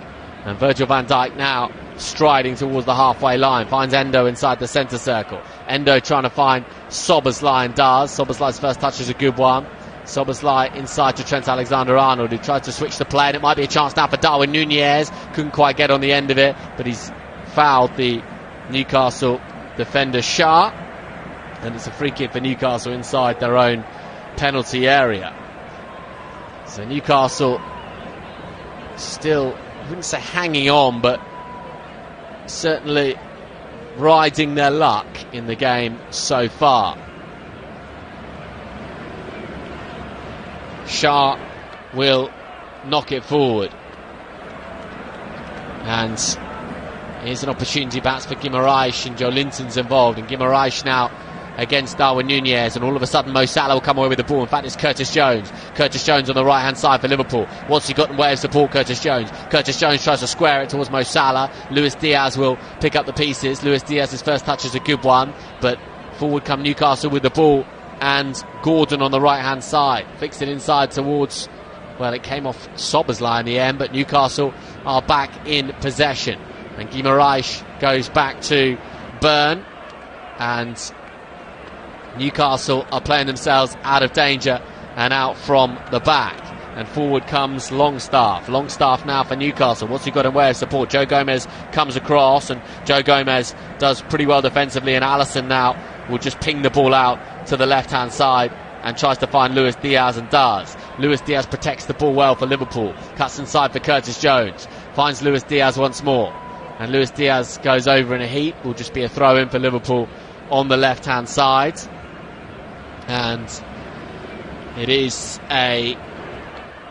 and Virgil van Dijk now striding towards the halfway line, finds Endo inside the centre circle. Endo trying to find Szoboszlai and does. Szoboszlai's first touch is a good one. Szoboszlai inside to Trent Alexander-Arnold, who tries to switch the play, and it might be a chance now for Darwin Núñez. Couldn't quite get on the end of it, but he's fouled the Newcastle defender Shah, and it's a free kick for Newcastle inside their own penalty area. So Newcastle still, I wouldn't say hanging on, but certainly riding their luck in the game so far. Shah will knock it forward. And here's an opportunity perhaps for Guimaraes, and Joe Linton's involved, and Guimaraes now against Darwin Núñez, and all of a sudden Mo Salah will come away with the ball. In fact, it's Curtis Jones. Curtis Jones on the right hand side for Liverpool. What's he got in way of support? Curtis Jones. Curtis Jones tries to square it towards Mo Salah. Luis Diaz will pick up the pieces. Luis Diaz's first touch is a good one, but forward come Newcastle with the ball, and Gordon on the right hand side fixed it inside towards, well, it came off Szoboszlai in the end, but Newcastle are back in possession, and Guimaraes goes back to Byrne, and Newcastle are playing themselves out of danger and out from the back. And forward comes Longstaff. Longstaff now for Newcastle. What's he got in way of support? Joe Gomez comes across, and Joe Gomez does pretty well defensively, and Alisson now will just ping the ball out to the left hand side and tries to find Luis Diaz and does. Luis Diaz protects the ball well for Liverpool. Cuts inside for Curtis Jones. Finds Luis Diaz once more. And Luis Diaz goes over in a heap. Will just be a throw in for Liverpool on the left-hand side. And it is a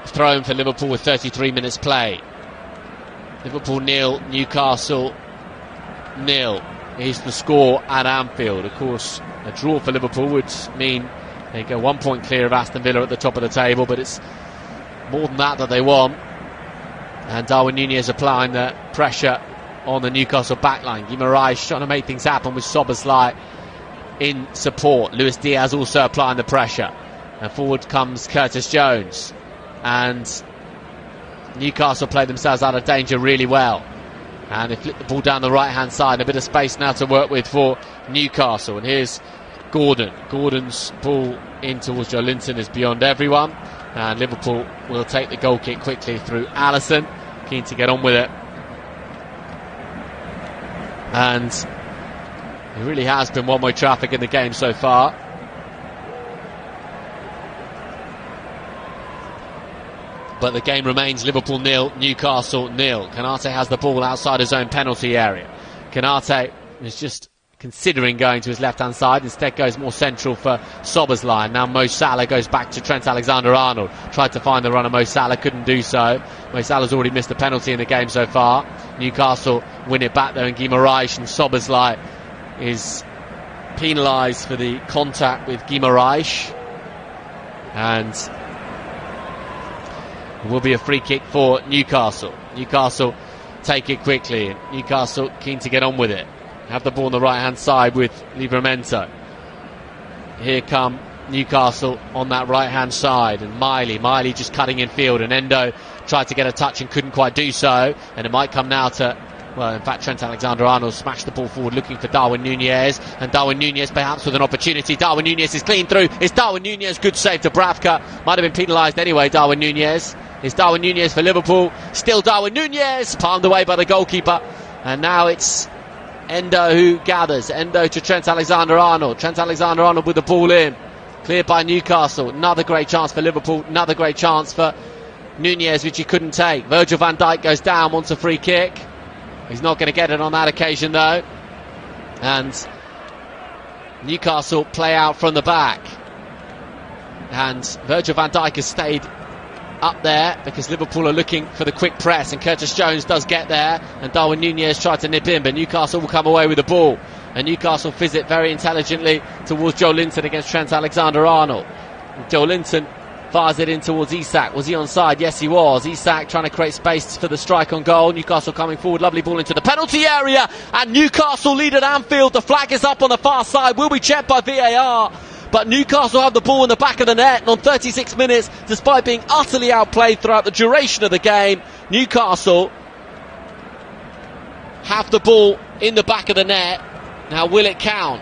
throw in for Liverpool with 33 minutes played. Liverpool 0, Newcastle 0 is the score at Anfield. Of course, a draw for Liverpool would mean they go 1 point clear of Aston Villa at the top of the table, but it's more than that they want. And Darwin Núñez applying the pressure on the Newcastle backline. Guimaraes trying to make things happen with Szoboszlai in support. Luis Diaz also applying the pressure. And forward comes Curtis Jones. And Newcastle play themselves out of danger really well. And they flip the ball down the right-hand side. A bit of space now to work with for Newcastle. And here's Gordon. Gordon's ball in towards Joelinton is beyond everyone. And Liverpool will take the goal kick quickly through Alisson. Keen to get on with it. And it really has been one-way traffic in the game so far. But the game remains Liverpool 0, Newcastle 0. Konate has the ball outside his own penalty area. Konate is just considering going to his left-hand side. Instead goes more central for Szoboszlai. Now Mo Salah goes back to Trent Alexander-Arnold. Tried to find the runner Mo Salah, couldn't do so. Mo Salah's already missed a penalty in the game so far. Newcastle win it back though, and Guimaraes, and Szoboszlai is penalised for the contact with Guimaraes. And it will be a free kick for Newcastle. Newcastle take it quickly. Newcastle keen to get on with it. Have the ball on the right-hand side with Livramento. Here come Newcastle on that right-hand side. And Miley just cutting in field. And Endo tried to get a touch and couldn't quite do so. And it might come now to... Well, in fact, Trent Alexander-Arnold smashed the ball forward looking for Darwin Núñez. And Darwin Núñez perhaps with an opportunity. Darwin Núñez is clean through. It's Darwin Núñez. Good save to Bravka. Might have been penalised anyway, Darwin Núñez. It's Darwin Núñez for Liverpool. Still Darwin Núñez. Palmed away by the goalkeeper. And now it's Endo who gathers. Endo to Trent Alexander-Arnold. Trent Alexander-Arnold with the ball in. Cleared by Newcastle. Another great chance for Liverpool. Another great chance for Núñez, which he couldn't take. Virgil van Dijk goes down, wants a free kick. He's not going to get it on that occasion though. And Newcastle play out from the back. And Virgil van Dijk has stayed up there because Liverpool are looking for the quick press, and Curtis Jones does get there, and Darwin Núñez tried to nip in, but Newcastle will come away with the ball, and Newcastle fizz it very intelligently towards Joelinton against Trent Alexander-Arnold. Joelinton fires it in towards Isak. Was he onside? Yes, he was. Isak trying to create space for the strike on goal. Newcastle coming forward. Lovely ball into the penalty area, and Newcastle lead at Anfield. The flag is up on the far side. Will be checked by VAR. But Newcastle have the ball in the back of the net, and on 36 minutes, despite being utterly outplayed throughout the duration of the game, Newcastle have the ball in the back of the net. Now, will it count?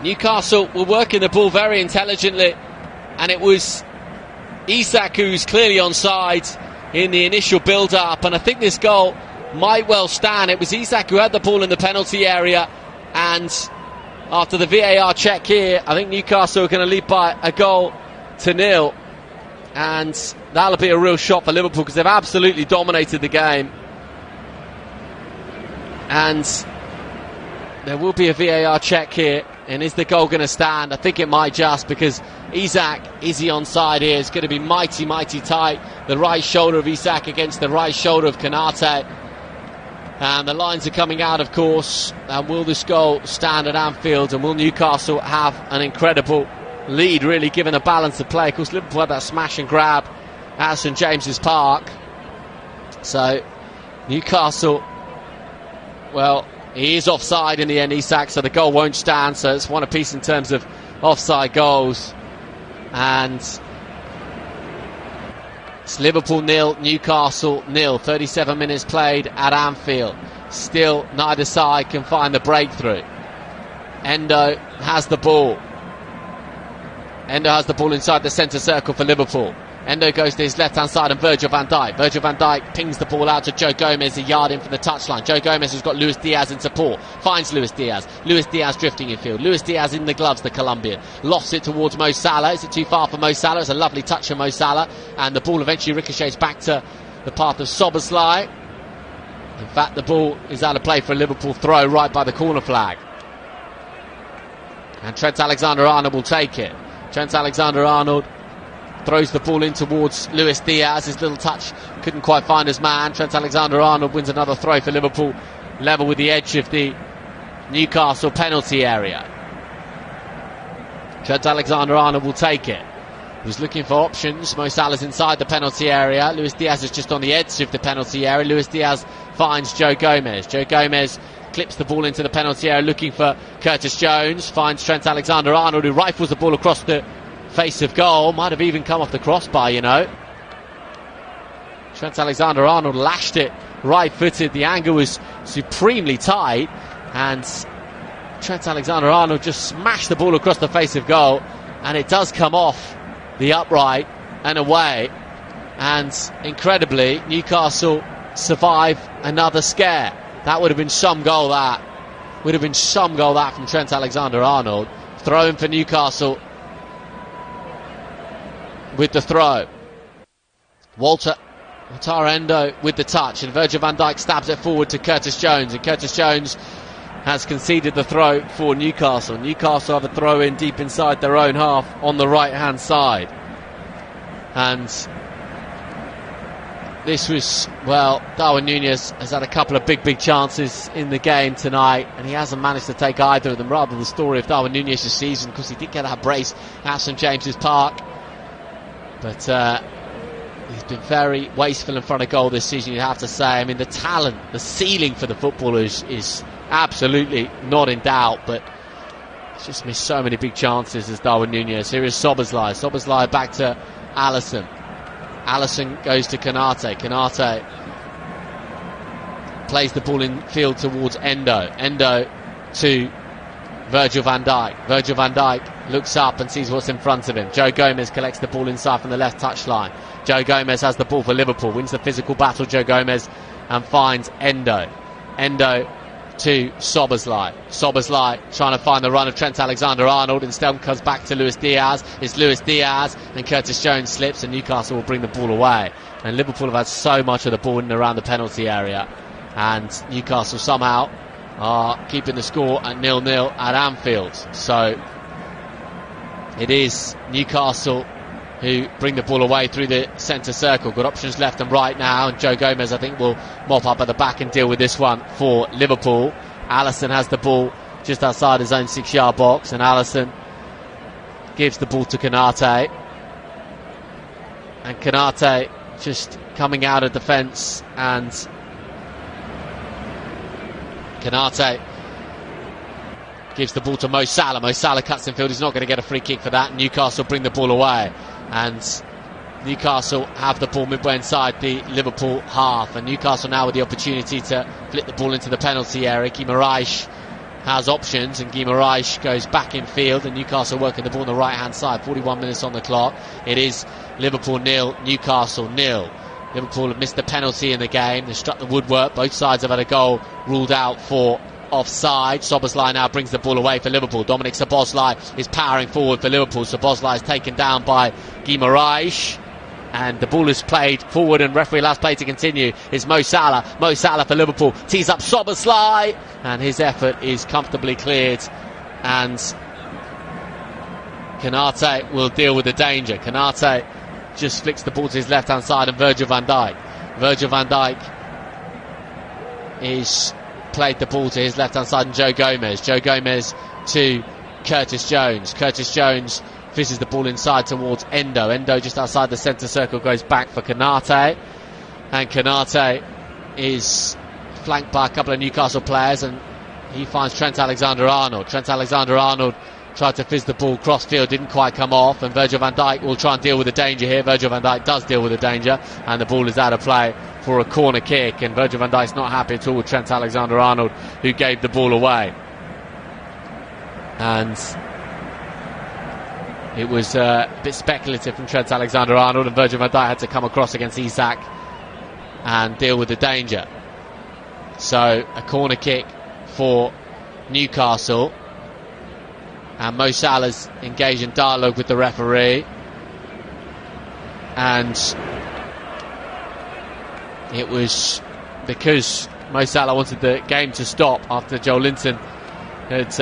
Newcastle were working the ball very intelligently, and it was Isak who's clearly onside in the initial build-up, and I think this goal might well stand. It was Isak who had the ball in the penalty area, and after the VAR check here, I think Newcastle are going to lead by a goal to 0. And that'll be a real shot for Liverpool because they've absolutely dominated the game. And there will be a VAR check here. And is the goal going to stand? I think it might, just because Isak, is he onside here? It's going to be mighty, mighty tight. The right shoulder of Isak against the right shoulder of Konate. And the lines are coming out, of course. And will this goal stand at Anfield? And will Newcastle have an incredible lead, really, given a balance of play? Of course, Liverpool had that smash and grab at St James's Park. So, Newcastle, well, he is offside in the end, Isak, so the goal won't stand. So it's one apiece in terms of offside goals. And it's Liverpool 0, Newcastle 0. 37 minutes played at Anfield. Still, neither side can find the breakthrough. Endo has the ball. Endo has the ball inside the centre circle for Liverpool. Endo goes to his left-hand side and Virgil van Dijk. Virgil van Dijk pings the ball out to Joe Gomez, a yard in from the touchline. Joe Gomez has got Luis Diaz in support. Finds Luis Diaz. Luis Diaz drifting in field. Luis Diaz in the gloves, the Colombian. Lofts it towards Mo Salah. Is it too far for Mo Salah? It's a lovely touch from Mo Salah. And the ball eventually ricochets back to the path of Szoboszlai. In fact, the ball is out of play for a Liverpool throw right by the corner flag. And Trent Alexander-Arnold will take it. Trent Alexander-Arnold throws the ball in towards Luis Diaz. His little touch couldn't quite find his man. Trent Alexander-Arnold wins another throw for Liverpool, level with the edge of the Newcastle penalty area. Trent Alexander-Arnold will take it. He's looking for options. Mo Salah's inside the penalty area. Luis Diaz is just on the edge of the penalty area. Luis Diaz finds Joe Gomez. Joe Gomez clips the ball into the penalty area looking for Curtis Jones. Finds Trent Alexander-Arnold, who rifles the ball across the face of goal. Might have even come off the crossbar, you know. Trent Alexander-Arnold lashed it right-footed. The angle was supremely tight, and Trent Alexander-Arnold just smashed the ball across the face of goal, and it does come off the upright and away. And incredibly, Newcastle survive another scare. That would have been some goal, that. Would have been some goal, that, from Trent Alexander-Arnold. Throw-in for Newcastle with the throw. Wataru Endo with the touch, and Virgil van Dijk stabs it forward to Curtis Jones, and Curtis Jones has conceded the throw for Newcastle. Newcastle have a throw in deep inside their own half on the right hand side. And this was, well, Darwin Núñez has had a couple of big chances in the game tonight, and he hasn't managed to take either of them. Rather the story of Darwin Núñez's season, because he did get that brace at St James's Park. But he's been very wasteful in front of goal this season, you have to say. I mean, the talent, the ceiling for the footballers is absolutely not in doubt, but he's just missed so many big chances as Darwin Núñez. Here is Szoboszlai. Szoboszlai back to Alisson. Alisson goes to Konate. Konate plays the ball in field towards Endo. Endo to Virgil van Dijk. Virgil van Dijk looks up and sees what's in front of him. Joe Gomez collects the ball inside from the left touchline. Joe Gomez has the ball for Liverpool, wins the physical battle, Joe Gomez, and finds Endo. Endo to Szoboszlai. Szoboszlai trying to find the run of Trent Alexander-Arnold, instead comes back to Luis Diaz. It's Luis Diaz, and Curtis Jones slips, and Newcastle will bring the ball away. And Liverpool have had so much of the ball in and around the penalty area, and Newcastle somehow are keeping the score at 0-0 at Anfield. So it is Newcastle who bring the ball away through the centre circle. Got options left and right now, and Joe Gomez, I think, will mop up at the back and deal with this one for Liverpool. Alisson has the ball just outside his own 6-yard box, and Alisson gives the ball to Konate, and Konate just coming out of defence, and Konate gives the ball to Mo Salah. Mo Salah cuts in field. He's not going to get a free kick for that. Newcastle bring the ball away, and Newcastle have the ball midway inside the Liverpool half, and Newcastle now with the opportunity to flip the ball into the penalty area. Guimaraes has options, and Guimaraes goes back in field, and Newcastle working the ball on the right hand side. 41 minutes on the clock. It is Liverpool 0, Newcastle 0. Liverpool have missed the penalty in the game. They struck the woodwork. Both sides have had a goal ruled out for offside. Szoboszlai now brings the ball away for Liverpool. Dominic Szoboszlai is powering forward for Liverpool. Szoboszlai is taken down by Guimaraes, and the ball is played forward, and referee allows play to continue. It's Mo Salah. Mo Salah for Liverpool tees up Szoboszlai, and his effort is comfortably cleared, and Konate will deal with the danger. Konate just flicks the ball to his left hand side, and Virgil van Dijk. Virgil van Dijk is played the ball to his left hand side, and Joe Gomez. Joe Gomez to Curtis Jones. Curtis Jones fizzes the ball inside towards Endo. Endo just outside the centre circle goes back for Konate, and Konate is flanked by a couple of Newcastle players, and he finds Trent Alexander-Arnold. Trent Alexander-Arnold tried to fizz the ball cross field, didn't quite come off, and Virgil van Dijk will try and deal with the danger here. Virgil van Dijk does deal with the danger, and the ball is out of play for a corner kick, and Virgil van Dijk's not happy at all with Trent Alexander-Arnold, who gave the ball away. And It was a bit speculative from Trent Alexander-Arnold, and Virgil van Dijk had to come across against Isak and deal with the danger. So a corner kick for Newcastle, and Mo Salah's engaged in dialogue with the referee, and it was because Mo Salah wanted the game to stop after Joel Linton had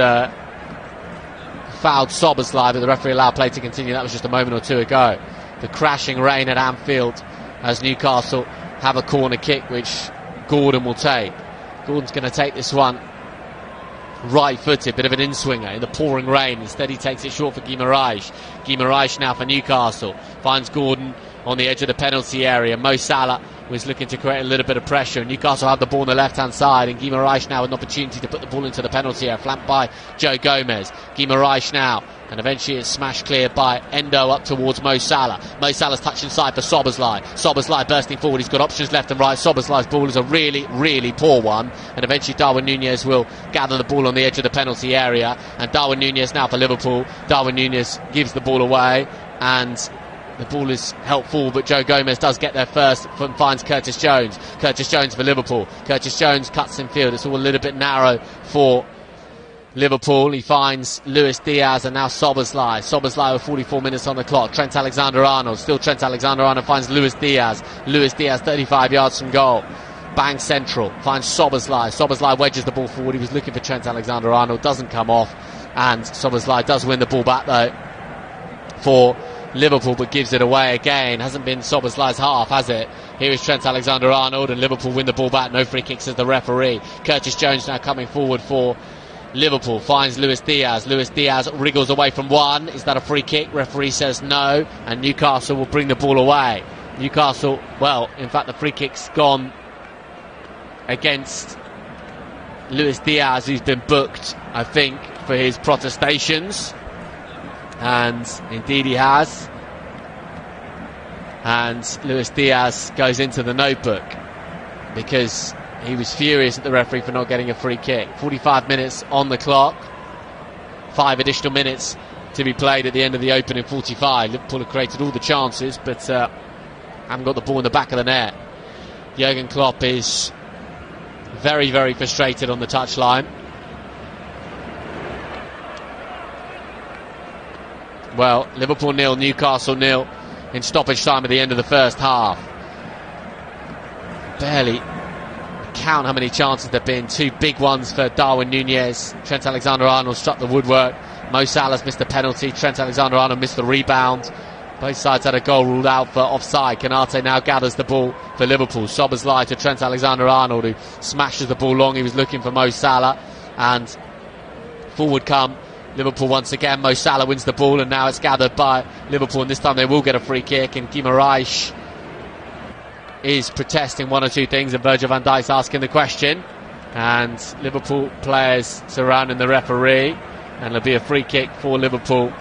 fouled Szoboszlai, but the referee allowed play to continue. That was just a moment or two ago. The crashing rain at Anfield as Newcastle have a corner kick which Gordon will take. Gordon's going to take this one right-footed, bit of an in-swinger in the pouring rain. Instead he takes it short for Guimaraes. Guimaraes now for Newcastle, finds Gordon on the edge of the penalty area. Mo Salah was looking to create a little bit of pressure. Newcastle have the ball on the left-hand side, and Guimaraes now with an opportunity to put the ball into the penalty area, flanked by Joe Gomez. Guimaraes now, and eventually it's smashed clear by Endo up towards Mo Salah. Mo Salah's touch inside for Szoboszlai. Szoboszlai bursting forward, he's got options left and right. Szoboszlai's ball is a really, really poor one, and eventually Darwin Núñez will gather the ball on the edge of the penalty area, and Darwin Núñez now for Liverpool. Darwin Núñez gives the ball away, and the ball is helped forward, but Joe Gomez does get there first and finds Curtis Jones. Curtis Jones for Liverpool. Curtis Jones cuts in field. It's all a little bit narrow for Liverpool. He finds Luis Diaz and now Szoboszlai. Szoboszlai with 44 minutes on the clock. Trent Alexander-Arnold. Still Trent Alexander-Arnold finds Luis Diaz. Luis Diaz 35 yards from goal. Bang central. Finds Szoboszlai. Szoboszlai wedges the ball forward. He was looking for Trent Alexander-Arnold. Doesn't come off. And Szoboszlai does win the ball back though for Liverpool, but gives it away again. Hasn't been Szoboszlai's half, has it? Here is Trent Alexander-Arnold, and Liverpool win the ball back. No free kicks as the referee. Curtis Jones now coming forward for Liverpool. Finds Luis Diaz. Luis Diaz wriggles away from one. Is that a free kick? Referee says no, and Newcastle will bring the ball away. Newcastle, well, in fact, the free kick's gone against Luis Diaz, who's been booked, I think, for his protestations. And indeed he has. And Luis Diaz goes into the notebook because he was furious at the referee for not getting a free kick. 45 minutes on the clock, 5 additional minutes to be played at the end of the opening 45. Liverpool have created all the chances, but haven't got the ball in the back of the net. Jürgen Klopp is very, very frustrated on the touchline. Well, Liverpool 0, Newcastle 0 in stoppage time at the end of the first half. Barely count how many chances there have been. 2 big ones for Darwin Núñez. Trent Alexander-Arnold struck the woodwork. Mo Salah's missed the penalty. Trent Alexander-Arnold missed the rebound. Both sides had a goal ruled out for offside. Konate now gathers the ball for Liverpool. Szoboszlai to Trent Alexander-Arnold, who smashes the ball long. He was looking for Mo Salah, and forward come Liverpool once again. Mo Salah wins the ball, and now it's gathered by Liverpool, and this time they will get a free kick, and Guimaraes is protesting one or two things, and Virgil van Dijk's asking the question, and Liverpool players surrounding the referee, and there'll be a free kick for Liverpool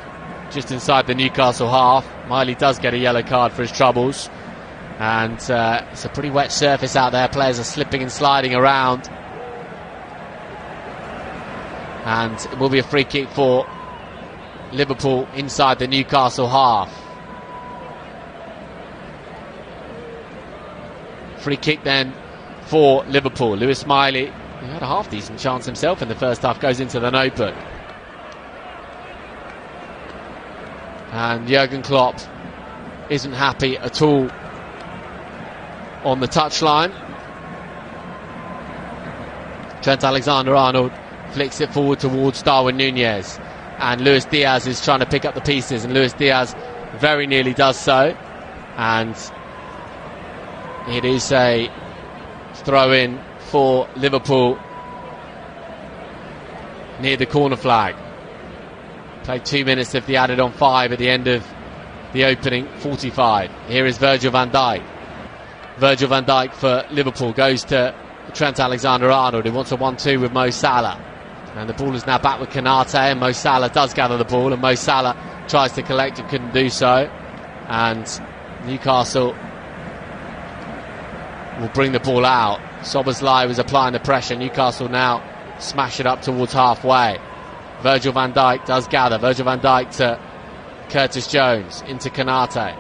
just inside the Newcastle half. Miley does get a yellow card for his troubles, and it's a pretty wet surface out there. Players are slipping and sliding around, and it will be a free kick for Liverpool inside the Newcastle half. Free kick then for Liverpool. Lewis Miley, who had a half decent chance himself in the first half, goes into the notebook. And Jürgen Klopp isn't happy at all on the touchline. Trent Alexander-Arnold flicks it forward towards Darwin Núñez, and Luis Diaz is trying to pick up the pieces, and Luis Diaz very nearly does so, and it is a throw-in for Liverpool near the corner flag. Played 2 minutes of the added on 5 at the end of the opening 45. Here is Virgil van Dijk. Virgil van Dijk for Liverpool goes to Trent Alexander-Arnold, who wants a 1-2 with Mo Salah. And the ball is now back with Konate, and Mo Salah does gather the ball, and Mo Salah tries to collect and couldn't do so. And Newcastle will bring the ball out. Szoboszlai was applying the pressure. Newcastle now smash it up towards halfway. Virgil van Dijk does gather. Virgil van Dijk to Curtis Jones into Konate.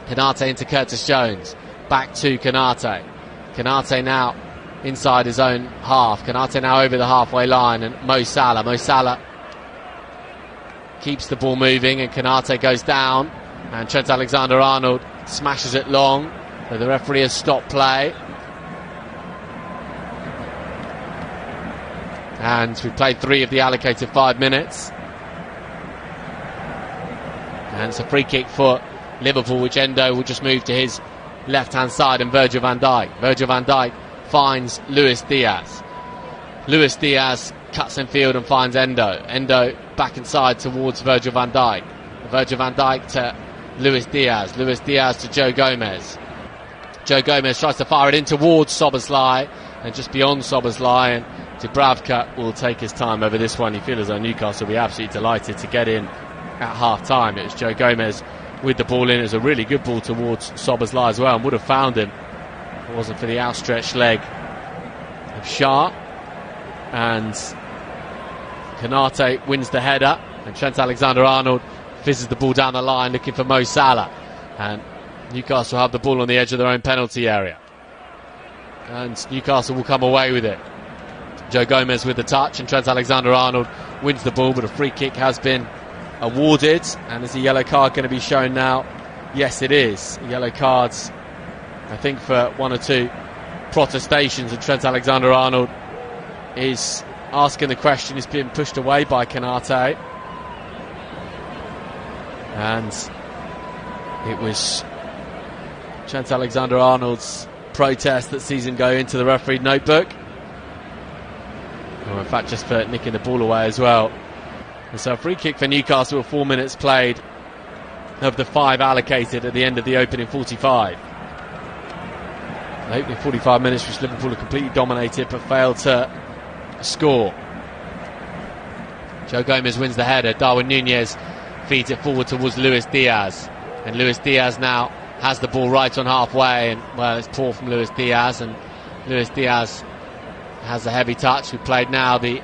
Konate into Curtis Jones. Back to Konate. Konate now inside his own half. Konate now over the halfway line, and Mo Salah. Mo Salah keeps the ball moving, and Konate goes down, and Trent Alexander-Arnold smashes it long, but the referee has stopped play. And we've played 3 of the allocated 5 minutes. And it's a free kick for Liverpool, which Endo will just move to his left-hand side, and Virgil van Dijk. Virgil van Dijk finds Luis Diaz. Luis Diaz cuts in field and finds Endo. Endo back inside towards Virgil van Dijk. Virgil van Dijk to Luis Diaz. Luis Diaz to Joe Gomez. Joe Gomez tries to fire it in towards Szoboszlai, and just beyond Szoboszlai, and Dubravka will take his time over this one. You feel as though Newcastle will be absolutely delighted to get in at half-time. It was Joe Gomez with the ball in. It was a really good ball towards Szoboszlai as well, and would have found him if it wasn't for the outstretched leg of Shah. And Konate wins the header, and Trent Alexander-Arnold fizzes the ball down the line looking for Mo Salah, and Newcastle have the ball on the edge of their own penalty area, and Newcastle will come away with it. Joe Gomez with the touch, and Trent Alexander-Arnold wins the ball, but a free kick has been awarded. And is a yellow card going to be shown now? Yes, it is. Yellow cards, I think, for 1 or 2 protestations, and Trent Alexander-Arnold is asking the question. He's being pushed away by Konate, and it was Trent Alexander-Arnold's protest that sees him go into the referee notebook, or in fact just for nicking the ball away as well. And so a free kick for Newcastle with 4 minutes played of the 5 allocated at the end of the opening 45. The opening 45 minutes which Liverpool have completely dominated but failed to score. Joe Gomez wins the header. Darwin Núñez feeds it forward towards Luis Diaz, and Luis Diaz now has the ball right on halfway, and well, it's poor from Luis Diaz, and Luis Diaz has a heavy touch. We've played now the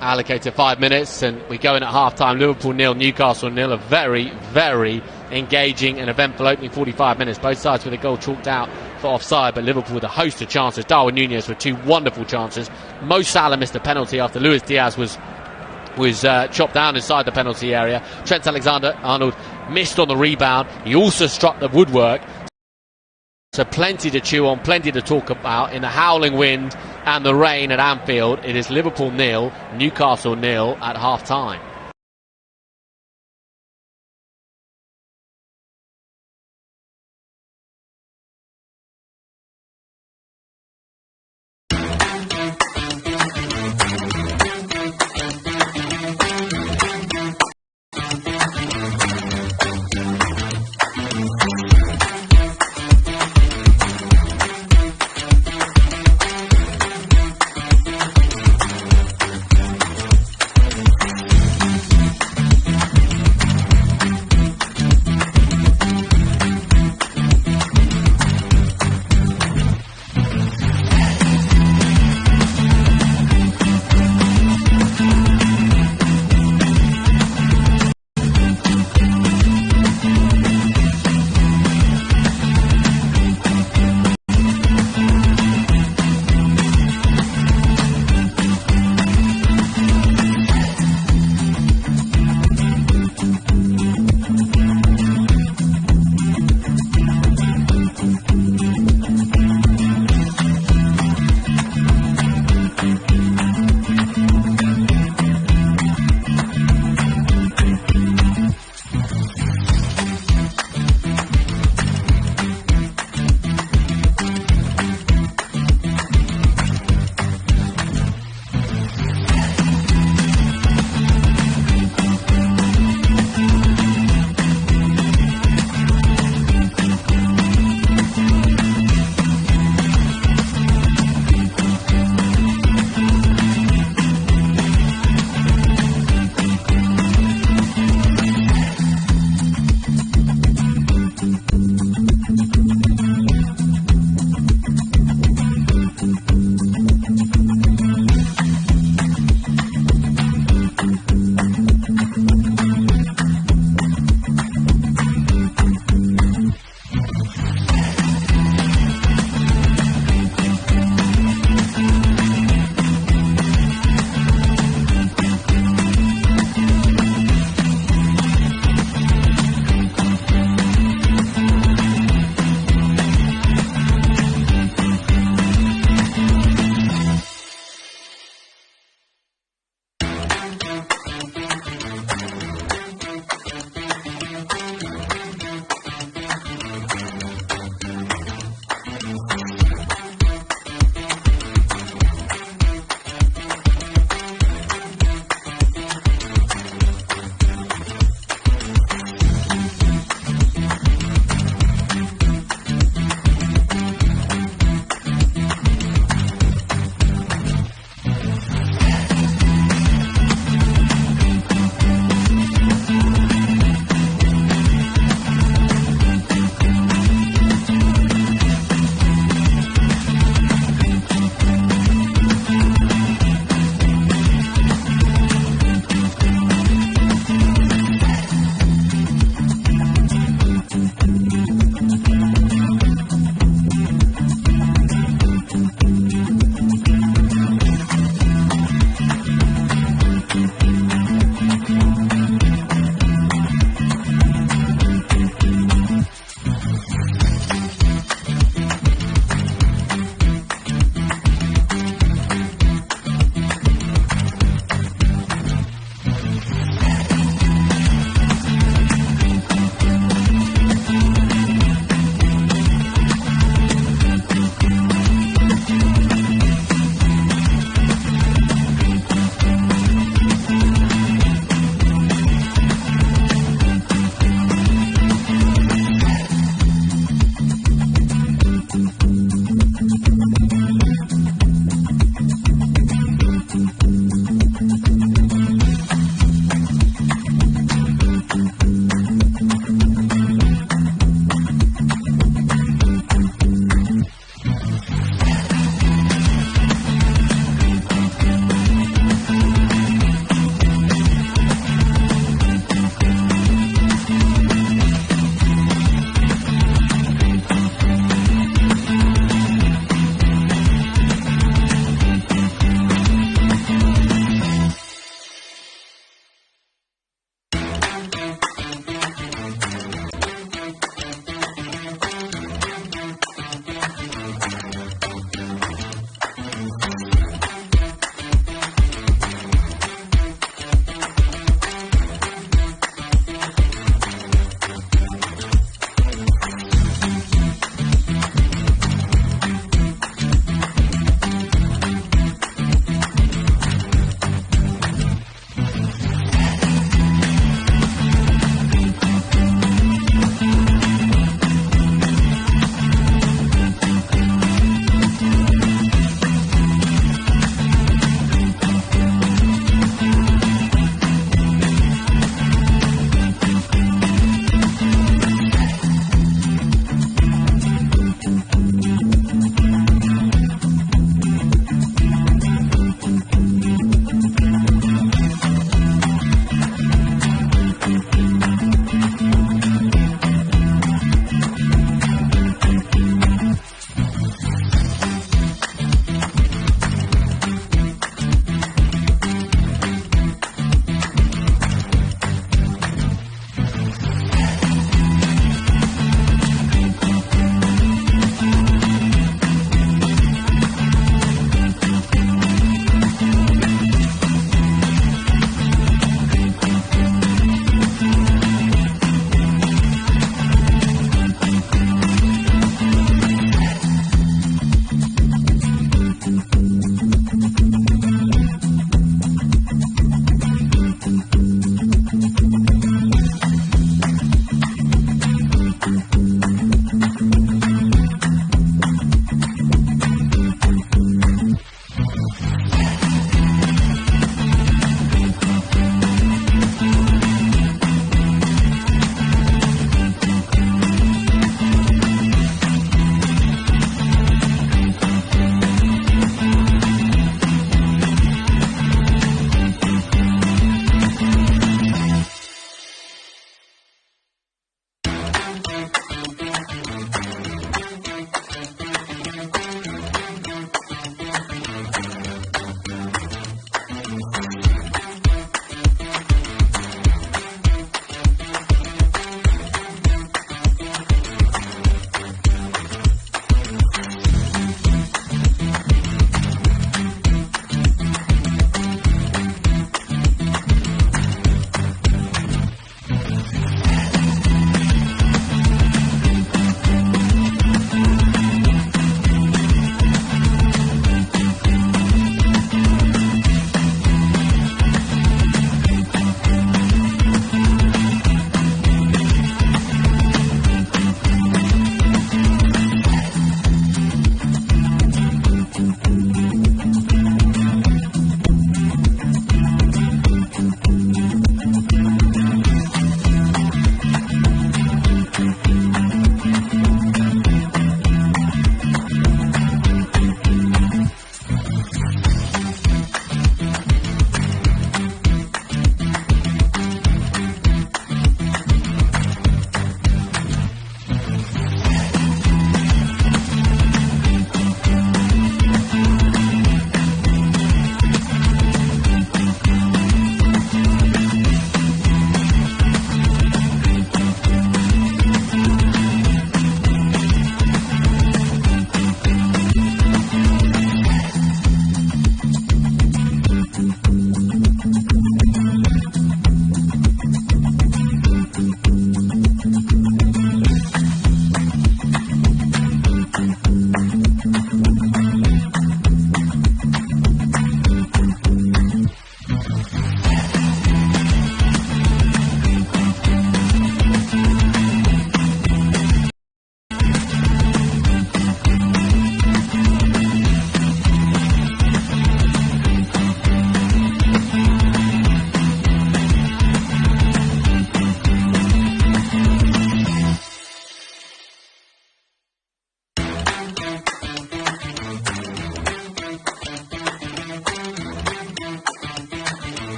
allocated 5 minutes, and we go in at half-time. Liverpool 0, Newcastle 0. A very, very engaging and eventful opening 45 minutes. Both sides with a goal chalked out for offside, but Liverpool with a host of chances. Darwin Núñez with 2 wonderful chances. Mo Salah missed a penalty after Luis Diaz was chopped down inside the penalty area. Trent Alexander-Arnold missed on the rebound. He also struck the woodwork. So plenty to chew on, plenty to talk about in the howling wind and the rain at Anfield. It is Liverpool 0, Newcastle 0 at half-time.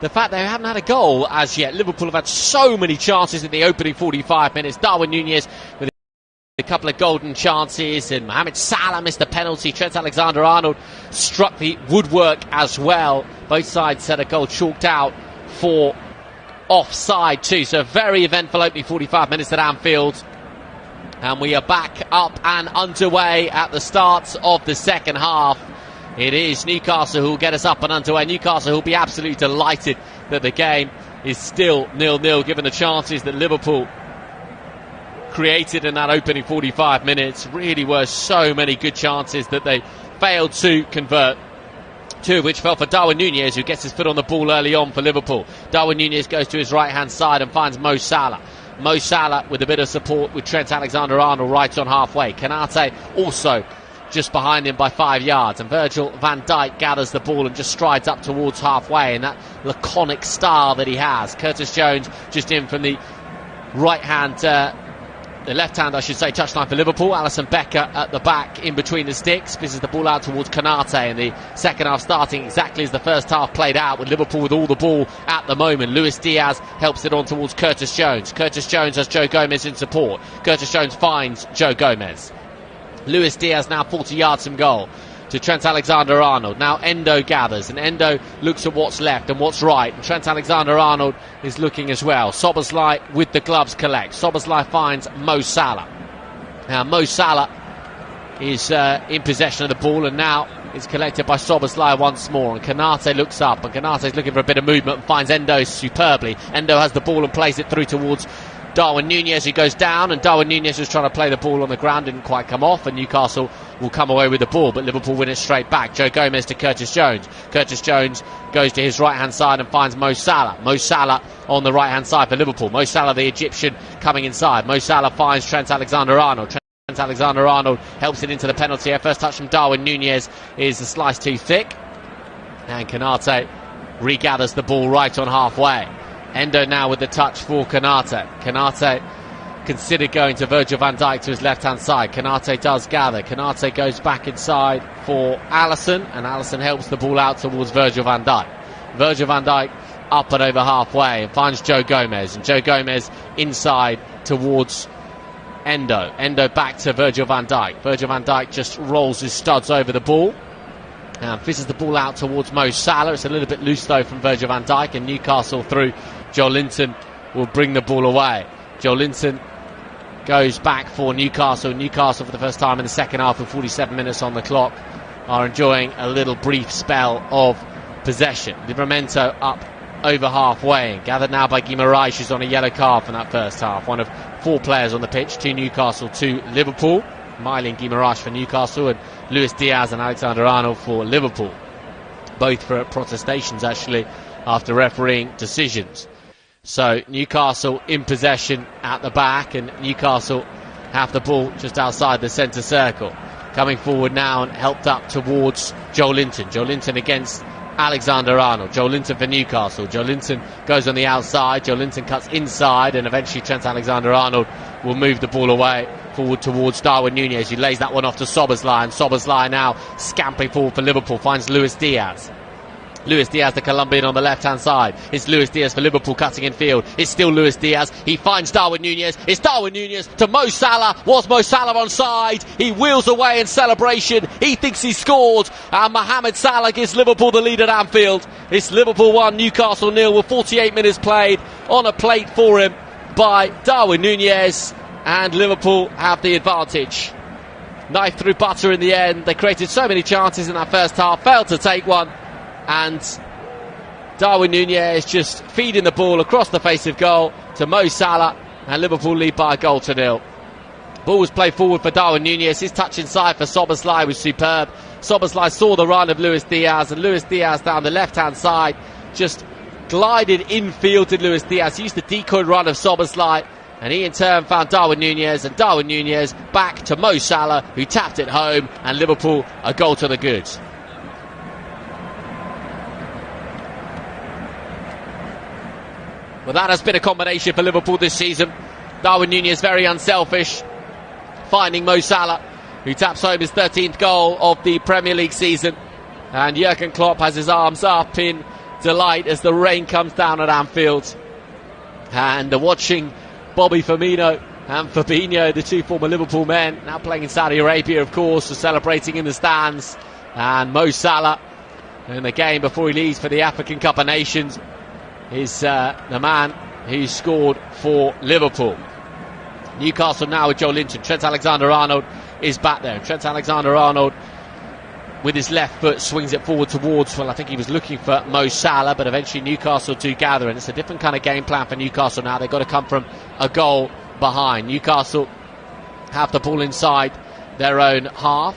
the fact they haven't had a goal as yet. Liverpool have had so many chances in the opening 45 minutes. Darwin Nunez with a couple of golden chances, and Mohamed Salah missed a penalty. Trent Alexander-Arnold struck the woodwork as well. Both sides had a goal chalked out for offside too. So a very eventful opening 45 minutes at Anfield. And we are back up and underway at the start of the second half. It is Newcastle who will get us up and underway. Newcastle who will be absolutely delighted that the game is still 0-0, given the chances that Liverpool created in that opening 45 minutes. Really were so many good chances that they failed to convert. Two of which fell for Darwin Nunez, who gets his foot on the ball early on for Liverpool. Darwin Nunez goes to his right-hand side and finds Mo Salah. Mo Salah with a bit of support with Trent Alexander-Arnold right on halfway. Konate also just behind him by 5 yards, and Virgil van Dijk gathers the ball and just strides up towards halfway in that laconic style that he has. Curtis Jones just in from the right hand, the left hand I should say, touchline for Liverpool. Alisson Becker at the back in between the sticks, pisses the ball out towards Konate, and the second half starting exactly as the first half played out, with Liverpool with all the ball at the moment. Luis Diaz helps it on towards Curtis Jones. Curtis Jones has Joe Gomez in support. Curtis Jones finds Joe Gomez. Luis Diaz now 40 yards from goal to Trent Alexander-Arnold. Now Endo gathers, and Endo looks at what's left and what's right, and Trent Alexander-Arnold is looking as well. Szoboszlai with the gloves collect. Szoboszlai finds Mo Salah. Now Mo Salah is in possession of the ball, and now it's collected by Szoboszlai once more, and Konate looks up, and Konate's looking for a bit of movement and finds Endo superbly. Endo has the ball and plays it through towards Darwin Nunez, who goes down, and Darwin Nunez was trying to play the ball on the ground, didn't quite come off, and Newcastle will come away with the ball, but Liverpool win it straight back. Joe Gomez to Curtis Jones. Curtis Jones goes to his right hand side and finds Mo Salah. Mo Salah on the right hand side for Liverpool. Mo Salah, the Egyptian, coming inside. Mo Salah finds Trent Alexander-Arnold. Trent Alexander-Arnold helps it into the penalty area. First touch from Darwin Nunez is a slice too thick, and Konate regathers the ball right on halfway. Endo now with the touch for Konate. Konate considered going to Virgil van Dijk to his left-hand side. Konate does gather. Konate goes back inside for Alisson, and Alisson helps the ball out towards Virgil van Dijk. Virgil van Dijk up and over halfway and finds Joe Gomez, and Joe Gomez inside towards Endo. Endo back to Virgil van Dijk. Virgil van Dijk just rolls his studs over the ball and fizzes the ball out towards Mo Salah. It's a little bit loose though from Virgil van Dijk, and Newcastle through Joe Linton will bring the ball away. Joe Linton goes back for Newcastle. Newcastle for the first time in the second half with 47 minutes on the clock are enjoying a little brief spell of possession. Livramento up over halfway, gathered now by Guimaraes, who's on a yellow card from that first half. One of 4 players on the pitch, 2 Newcastle, 2 Liverpool. Miley and Guimaraes for Newcastle, and Luis Diaz and Alexander-Arnold for Liverpool. Both for protestations actually after refereeing decisions. So Newcastle in possession at the back, and Newcastle have the ball just outside the centre circle. Coming forward now and helped up towards Joe Linton. Joe Linton against Alexander-Arnold. Joe Linton for Newcastle. Joe Linton goes on the outside. Joe Linton cuts inside, and eventually Trent Alexander-Arnold will move the ball away forward towards Darwin Nunez, who lays that one off to Szoboszlai, and Szoboszlai now scampering forward for Liverpool, finds Luis Diaz. Luis Diaz, the Colombian, on the left-hand side. It's Luis Diaz for Liverpool cutting in field. It's still Luis Diaz. He finds Darwin Nunez. It's Darwin Nunez to Mo Salah. Was Mo Salah onside? He wheels away in celebration. He thinks he scored. And Mohamed Salah gives Liverpool the lead at Anfield. It's Liverpool 1, Newcastle 0 with 48 minutes played on a plate for him by Darwin Nunez. And Liverpool have the advantage. Knife through butter in the end. They created so many chances in that first half. Failed to take one. And Darwin Nunez just feeding the ball across the face of goal to Mo Salah, and Liverpool lead by a goal to 0. Ball was played forward for Darwin Nunez. His touch inside for Szoboszlai was superb. Szoboszlai saw the run of Luis Diaz, and Luis Diaz down the left-hand side just glided infield to Luis Diaz. He used the decoy run of Szoboszlai, and he in turn found Darwin Nunez, and Darwin Nunez back to Mo Salah, who tapped it home, and Liverpool a goal to the good. Well, that has been a combination for Liverpool this season. Darwin Nunez very unselfish, finding Mo Salah, who taps home his 13th goal of the Premier League season. And Jürgen Klopp has his arms up in delight as the rain comes down at Anfield. And watching Bobby Firmino and Fabinho, the two former Liverpool men, now playing in Saudi Arabia, of course, are celebrating in the stands. And Mo Salah, in the game before he leaves for the African Cup of Nations, is the man who scored for Liverpool. Newcastle now with Joe Linton. Trent Alexander-Arnold is back there. Trent Alexander-Arnold, with his left foot, swings it forward towards, well, I think he was looking for Mo Salah, but eventually Newcastle do gather, and it's a different kind of game plan for Newcastle now. They've got to come from a goal behind. Newcastle have the ball inside their own half,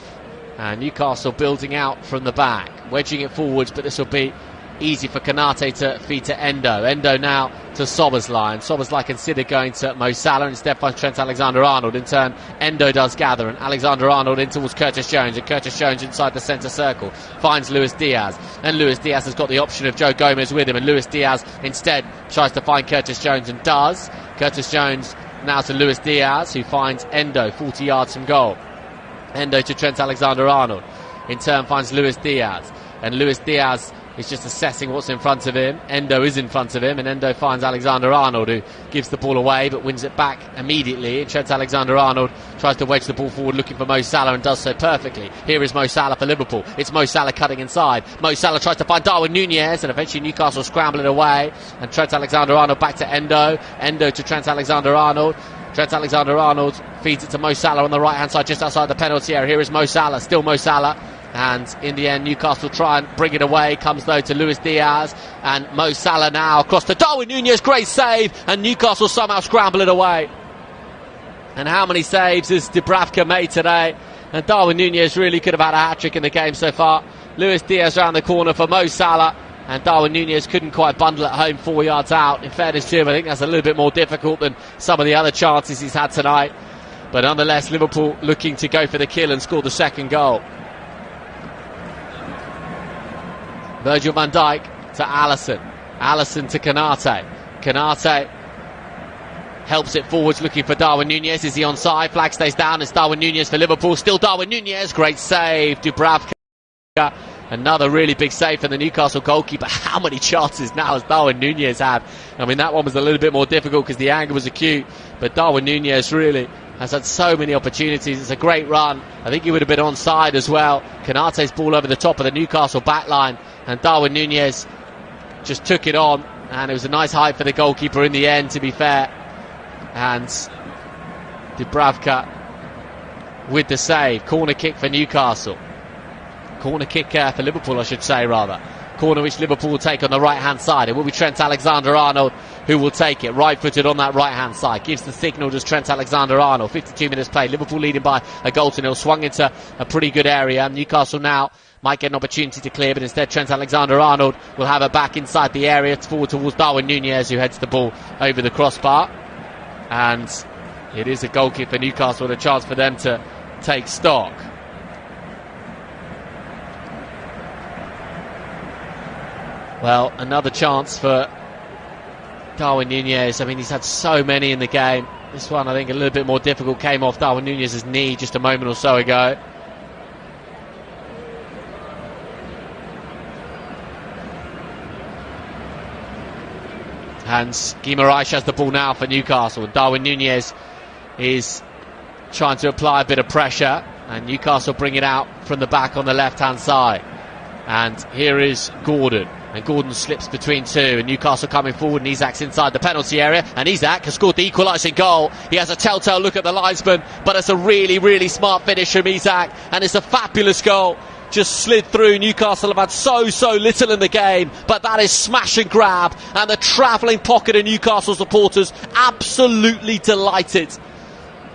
and Newcastle building out from the back, wedging it forwards, but this will be easy for Konate to feed to Endo. Endo now to Szoboszlai, and Szoboszlai considered going to Mo Salah, and instead finds Trent Alexander-Arnold. In turn, Endo does gather, and Alexander-Arnold in towards Curtis Jones, and Curtis Jones inside the centre circle finds Luis Diaz, and Luis Diaz has got the option of Joe Gomez with him, and Luis Diaz instead tries to find Curtis Jones and does. Curtis Jones now to Luis Diaz, who finds Endo 40 yards from goal. Endo to Trent Alexander-Arnold, in turn finds Luis Diaz, and Luis Diaz is just assessing what's in front of him. Endo is in front of him, and Endo finds Alexander-Arnold, who gives the ball away but wins it back immediately. And Trent Alexander-Arnold tries to wedge the ball forward looking for Mo Salah, and does so perfectly. Here is Mo Salah for Liverpool. It's Mo Salah cutting inside. Mo Salah tries to find Darwin Nunez, and eventually Newcastle scramble it away, and Trent Alexander-Arnold back to Endo. Endo to Trent Alexander-Arnold. Trent Alexander-Arnold feeds it to Mo Salah on the right hand side just outside the penalty area. Here is Mo Salah, still Mo Salah, and in the end Newcastle try and bring it away. Comes though to Luis Diaz, and Mo Salah now across to Darwin Nunez. Great save, and Newcastle somehow scramble it away. And how many saves has Dubravka made today? And Darwin Nunez really could have had a hat-trick in the game so far. Luis Diaz round the corner for Mo Salah, and Darwin Nunez couldn't quite bundle it home 4 yards out. In fairness to him, I think that's a little bit more difficult than some of the other chances he's had tonight. But nonetheless, Liverpool looking to go for the kill and score the second goal. Virgil van Dijk to Alisson. Alisson to Konate. Konate helps it forwards looking for Darwin Nunez. Is he onside? Flag stays down. It's Darwin Nunez for Liverpool. Still Darwin Nunez. Great save. Dubravka. Another really big save for the Newcastle goalkeeper. How many chances now has Darwin Nunez had? I mean, that one was a little bit more difficult because the angle was acute, but Darwin Nunez really has had so many opportunities. It's a great run. I think he would have been onside as well. Konate's ball over the top of the Newcastle backline, and Darwin Nunez just took it on, and it was a nice height for the goalkeeper in the end, to be fair. And Dubravka with the save. Corner kick for Newcastle. Corner kick for Liverpool, I should say, rather. Corner which Liverpool will take on the right-hand side. It will be Trent Alexander-Arnold who will take it. Right-footed on that right-hand side. Gives the signal to Trent Alexander-Arnold. 52 minutes played. Liverpool leading by a goal to nil. Swung into a pretty good area. Newcastle now might get an opportunity to clear, but instead Trent Alexander-Arnold will have it back inside the area. Forward towards Darwin Nunez, who heads the ball over the crossbar. And it is a goal kick for Newcastle, and a chance for them to take stock. Well, another chance for Darwin Nunez. I mean, he's had so many in the game. This one, I think, a little bit more difficult. Came off Darwin Nunez's knee just a moment or so ago. And Guimaraes has the ball now for Newcastle. Darwin Nunez is trying to apply a bit of pressure, and Newcastle bring it out from the back on the left-hand side. And here is Gordon. And Gordon slips between two, and Newcastle coming forward, and Isak's inside the penalty area, and Isak has scored the equalising goal. He has a telltale look at the linesman, but it's a really, really smart finish from Isak, and it's a fabulous goal. Just slid through. Newcastle have had so little in the game, but that is smash and grab, and the travelling pocket of Newcastle supporters absolutely delighted.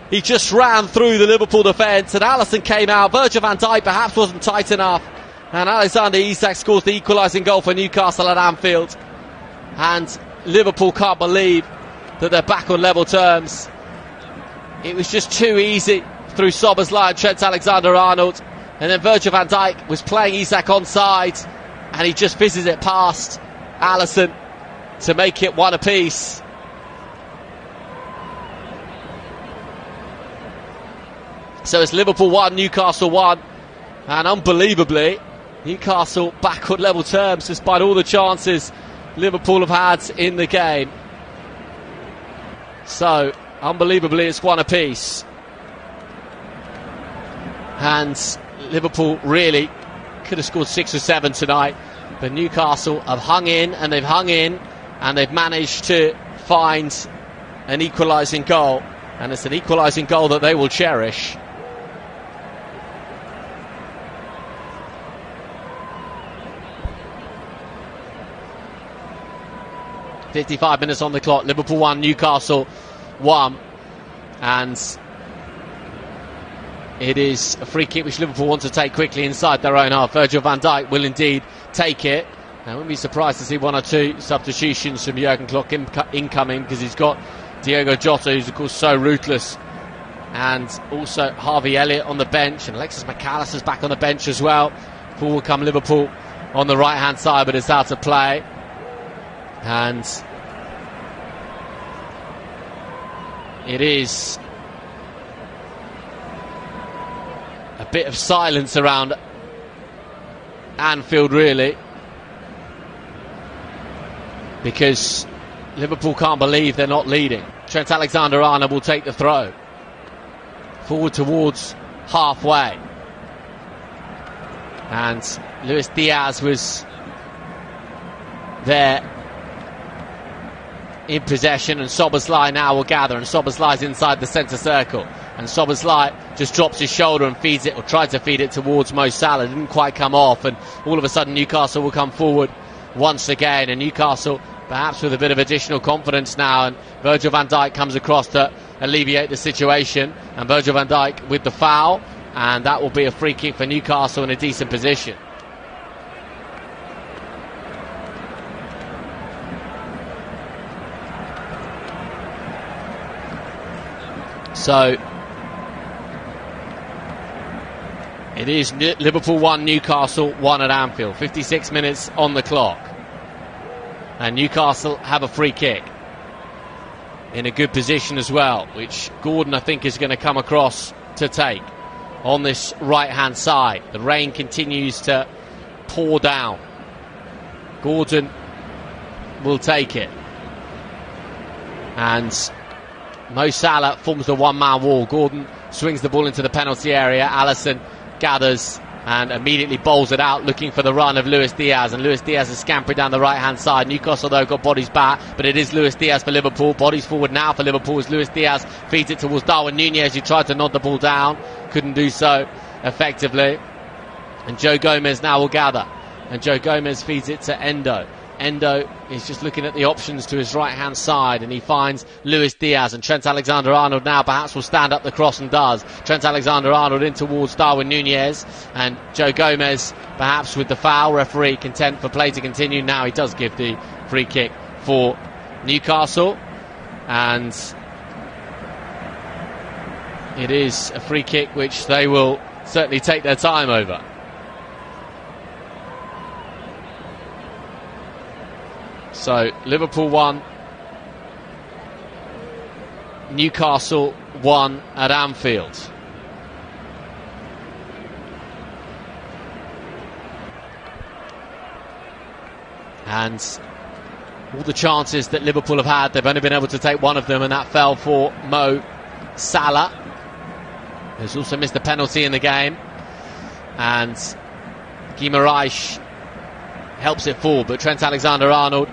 He just ran through the Liverpool defence, and Alisson came out. Virgil van Dijk perhaps wasn't tight enough, and Alexander Isak scores the equalising goal for Newcastle at Anfield. And Liverpool can't believe that they're back on level terms. It was just too easy through Szoboszlai and Trent Alexander-Arnold. And then Virgil van Dijk was playing Isak onside, and he just fizzes it past Alisson to make it one apiece. So it's Liverpool 1, Newcastle 1. And unbelievably, Newcastle back on level terms despite all the chances Liverpool have had in the game. So, unbelievably, it's one apiece. And Liverpool really could have scored 6 or 7 tonight. But Newcastle have hung in, and they've managed to find an equalising goal. And it's an equalising goal that they will cherish. .55 minutes on the clock. Liverpool 1, Newcastle 1. And it is a free kick which Liverpool want to take quickly inside their own half. Virgil van Dijk will indeed take it. I wouldn't be surprised to see 1 or 2 substitutions from Jürgen Klopp incoming, because he's got Diogo Jota, who's of course so ruthless, and also Harvey Elliott on the bench, and Alexis McAllister's back on the bench as well. Forward come Liverpool on the right hand side, but it's out of play. And it is a bit of silence around Anfield, really, because Liverpool can't believe they're not leading. Trent Alexander-Arnold will take the throw forward towards halfway, and Luis Diaz was there in possession, and Szoboszlai now will gather, and Szoboszlai's inside the centre circle, and Szoboszlai just drops his shoulder and feeds it, or tried to feed it towards Mo Salah. Didn't quite come off, and all of a sudden Newcastle will come forward once again, and Newcastle perhaps with a bit of additional confidence now, and Virgil van Dijk comes across to alleviate the situation, and Virgil van Dijk with the foul, and that will be a free kick for Newcastle in a decent position. So it is Liverpool 1, Newcastle 1 at Anfield. 56 minutes on the clock. And Newcastle have a free kick in a good position as well, which Gordon, I think, is going to come across to take on this right-hand side. The rain continues to pour down. Gordon will take it. And Mo Salah forms the one-man wall. Gordon swings the ball into the penalty area. Alisson gathers and immediately bowls it out, looking for the run of Luis Diaz, and Luis Diaz is scampering down the right-hand side. Newcastle, though, got bodies back, but it is Luis Diaz for Liverpool. Bodies forward now for Liverpool as Luis Diaz feeds it towards Darwin Núñez, who tried to nod the ball down, couldn't do so effectively. And Joe Gomez now will gather, and Joe Gomez feeds it to Endo. Endo is just looking at the options to his right-hand side, and he finds Luis Diaz, and Trent Alexander-Arnold now perhaps will stand up the cross, and does. Trent Alexander-Arnold in towards Darwin Núñez, and Joe Gomez perhaps with the foul. Referee content for play to continue. Now he does give the free kick for Newcastle, and it is a free kick which they will certainly take their time over. So Liverpool 1, Newcastle 1 at Anfield. And all the chances that Liverpool have had, they've only been able to take one of them, and that fell for Mo Salah, who's also missed a penalty in the game. And Guimaraes helps it forward, but Trent Alexander-Arnold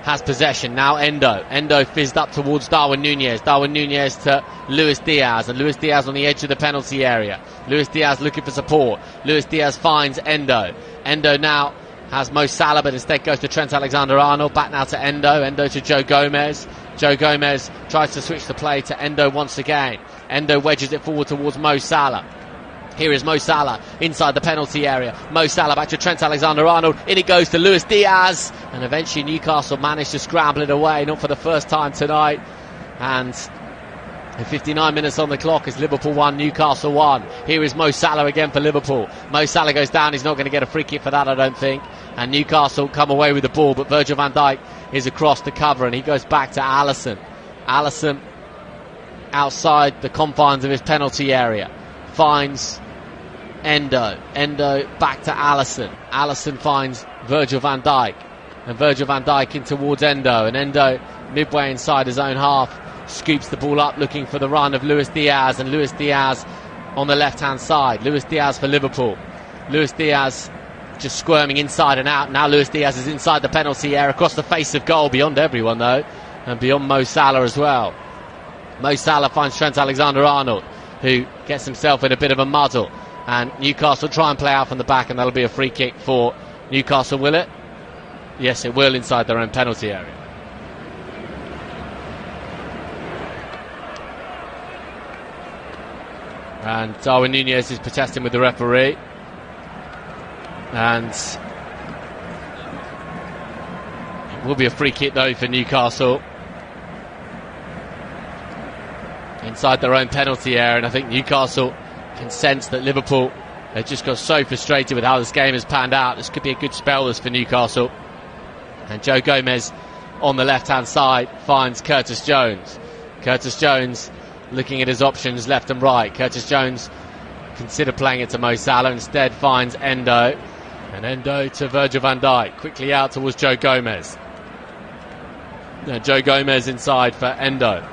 has possession. Now Endo fizzed up towards Darwin Núñez. Darwin Núñez to Luis Diaz, and Luis Diaz on the edge of the penalty area. Luis Diaz looking for support. Luis Diaz finds Endo. Endo now has Mo Salah, but instead goes to Trent Alexander-Arnold. Back now to Endo. Endo to Joe Gomez. Joe Gomez tries to switch the play to Endo once again. Endo wedges it forward towards Mo Salah. Here is Mo Salah inside the penalty area. Mo Salah back to Trent Alexander-Arnold. In it goes to Luis Diaz. And eventually Newcastle managed to scramble it away, not for the first time tonight. And 59 minutes on the clock is Liverpool 1, Newcastle 1. Here is Mo Salah again for Liverpool. Mo Salah goes down. He's not going to get a free kick for that, I don't think. And Newcastle come away with the ball, but Virgil van Dijk is across to cover, and he goes back to Alisson. Alisson outside the confines of his penalty area finds Endo back to Alisson. Alisson finds Virgil van Dijk. And Virgil van Dijk in towards Endo. And Endo, midway inside his own half, scoops the ball up looking for the run of Luis Diaz. And Luis Diaz on the left-hand side. Luis Diaz for Liverpool. Luis Diaz just squirming inside and out. Now Luis Diaz is inside the penalty area, across the face of goal, beyond everyone though, and beyond Mo Salah as well. Mo Salah finds Trent Alexander-Arnold, who gets himself in a bit of a muddle, and Newcastle try and play out from the back, and that'll be a free kick for Newcastle, will it? Yes, it will, inside their own penalty area. And Darwin Núñez is protesting with the referee. And it will be a free kick though for Newcastle inside their own penalty area, and I think Newcastle can sense that Liverpool have just got so frustrated with how this game has panned out. This could be a good spell this for Newcastle. And Joe Gomez on the left hand side finds Curtis Jones. Curtis Jones looking at his options left and right. Curtis Jones considered playing it to Mo Salah, instead finds Endo. And Endo to Virgil van Dijk, quickly out towards Joe Gomez. Now Joe Gomez inside for Endo.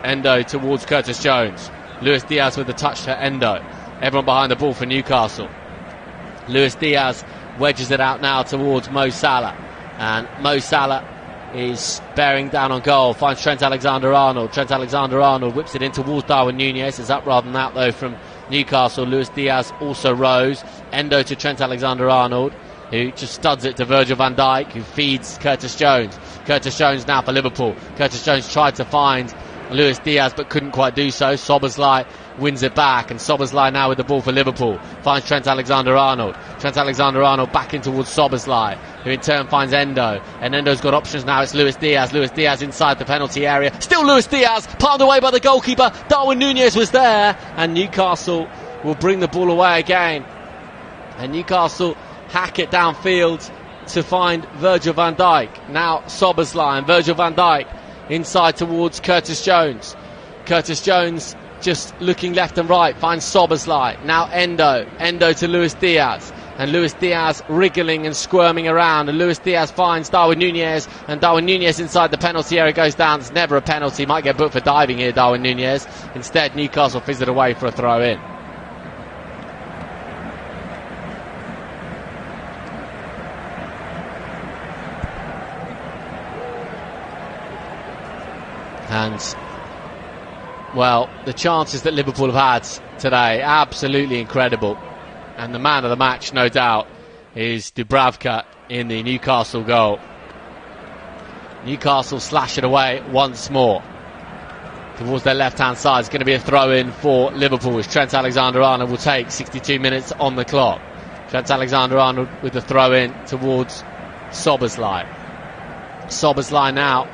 Endo towards Curtis Jones. Luis Diaz with the touch to Endo. Everyone behind the ball for Newcastle. Luis Diaz wedges it out now towards Mo Salah. And Mo Salah is bearing down on goal, finds Trent Alexander-Arnold. Trent Alexander-Arnold whips it in towards Darwin Núñez. It's up rather than out though from Newcastle. Luis Diaz also rose. Endo to Trent Alexander-Arnold, who just studs it to Virgil van Dijk, who feeds Curtis Jones. Curtis Jones now for Liverpool. Curtis Jones tried to find Luis Diaz but couldn't quite do so. Szoboszlai wins it back, and Szoboszlai now with the ball for Liverpool finds Trent Alexander-Arnold. Trent Alexander-Arnold back in towards Szoboszlai, who in turn finds Endo, and Endo's got options now. It's Luis Diaz. Luis Diaz inside the penalty area, still Luis Diaz, palmed away by the goalkeeper. Darwin Núñez was there, and Newcastle will bring the ball away again, and Newcastle hack it downfield to find Virgil van Dijk. Now Szoboszlai and Virgil van Dijk inside towards Curtis Jones. Curtis Jones just looking left and right, finds Szoboszlai. Now Endo to Luis Diaz, and Luis Diaz wriggling and squirming around, and Luis Diaz finds Darwin Núñez, and Darwin Núñez inside the penalty area goes down. It's never a penalty, might get booked for diving here, Darwin Núñez. Instead Newcastle fizz it away for a throw in. And well, the chances that Liverpool have had today, absolutely incredible. And the man of the match, no doubt, is Dubravka in the Newcastle goal. Newcastle slash it away once more towards their left-hand side. It's going to be a throw-in for Liverpool, which Trent Alexander-Arnold will take. 62 minutes on the clock. Trent Alexander-Arnold with the throw-in towards Szoboszlai. Szoboszlai now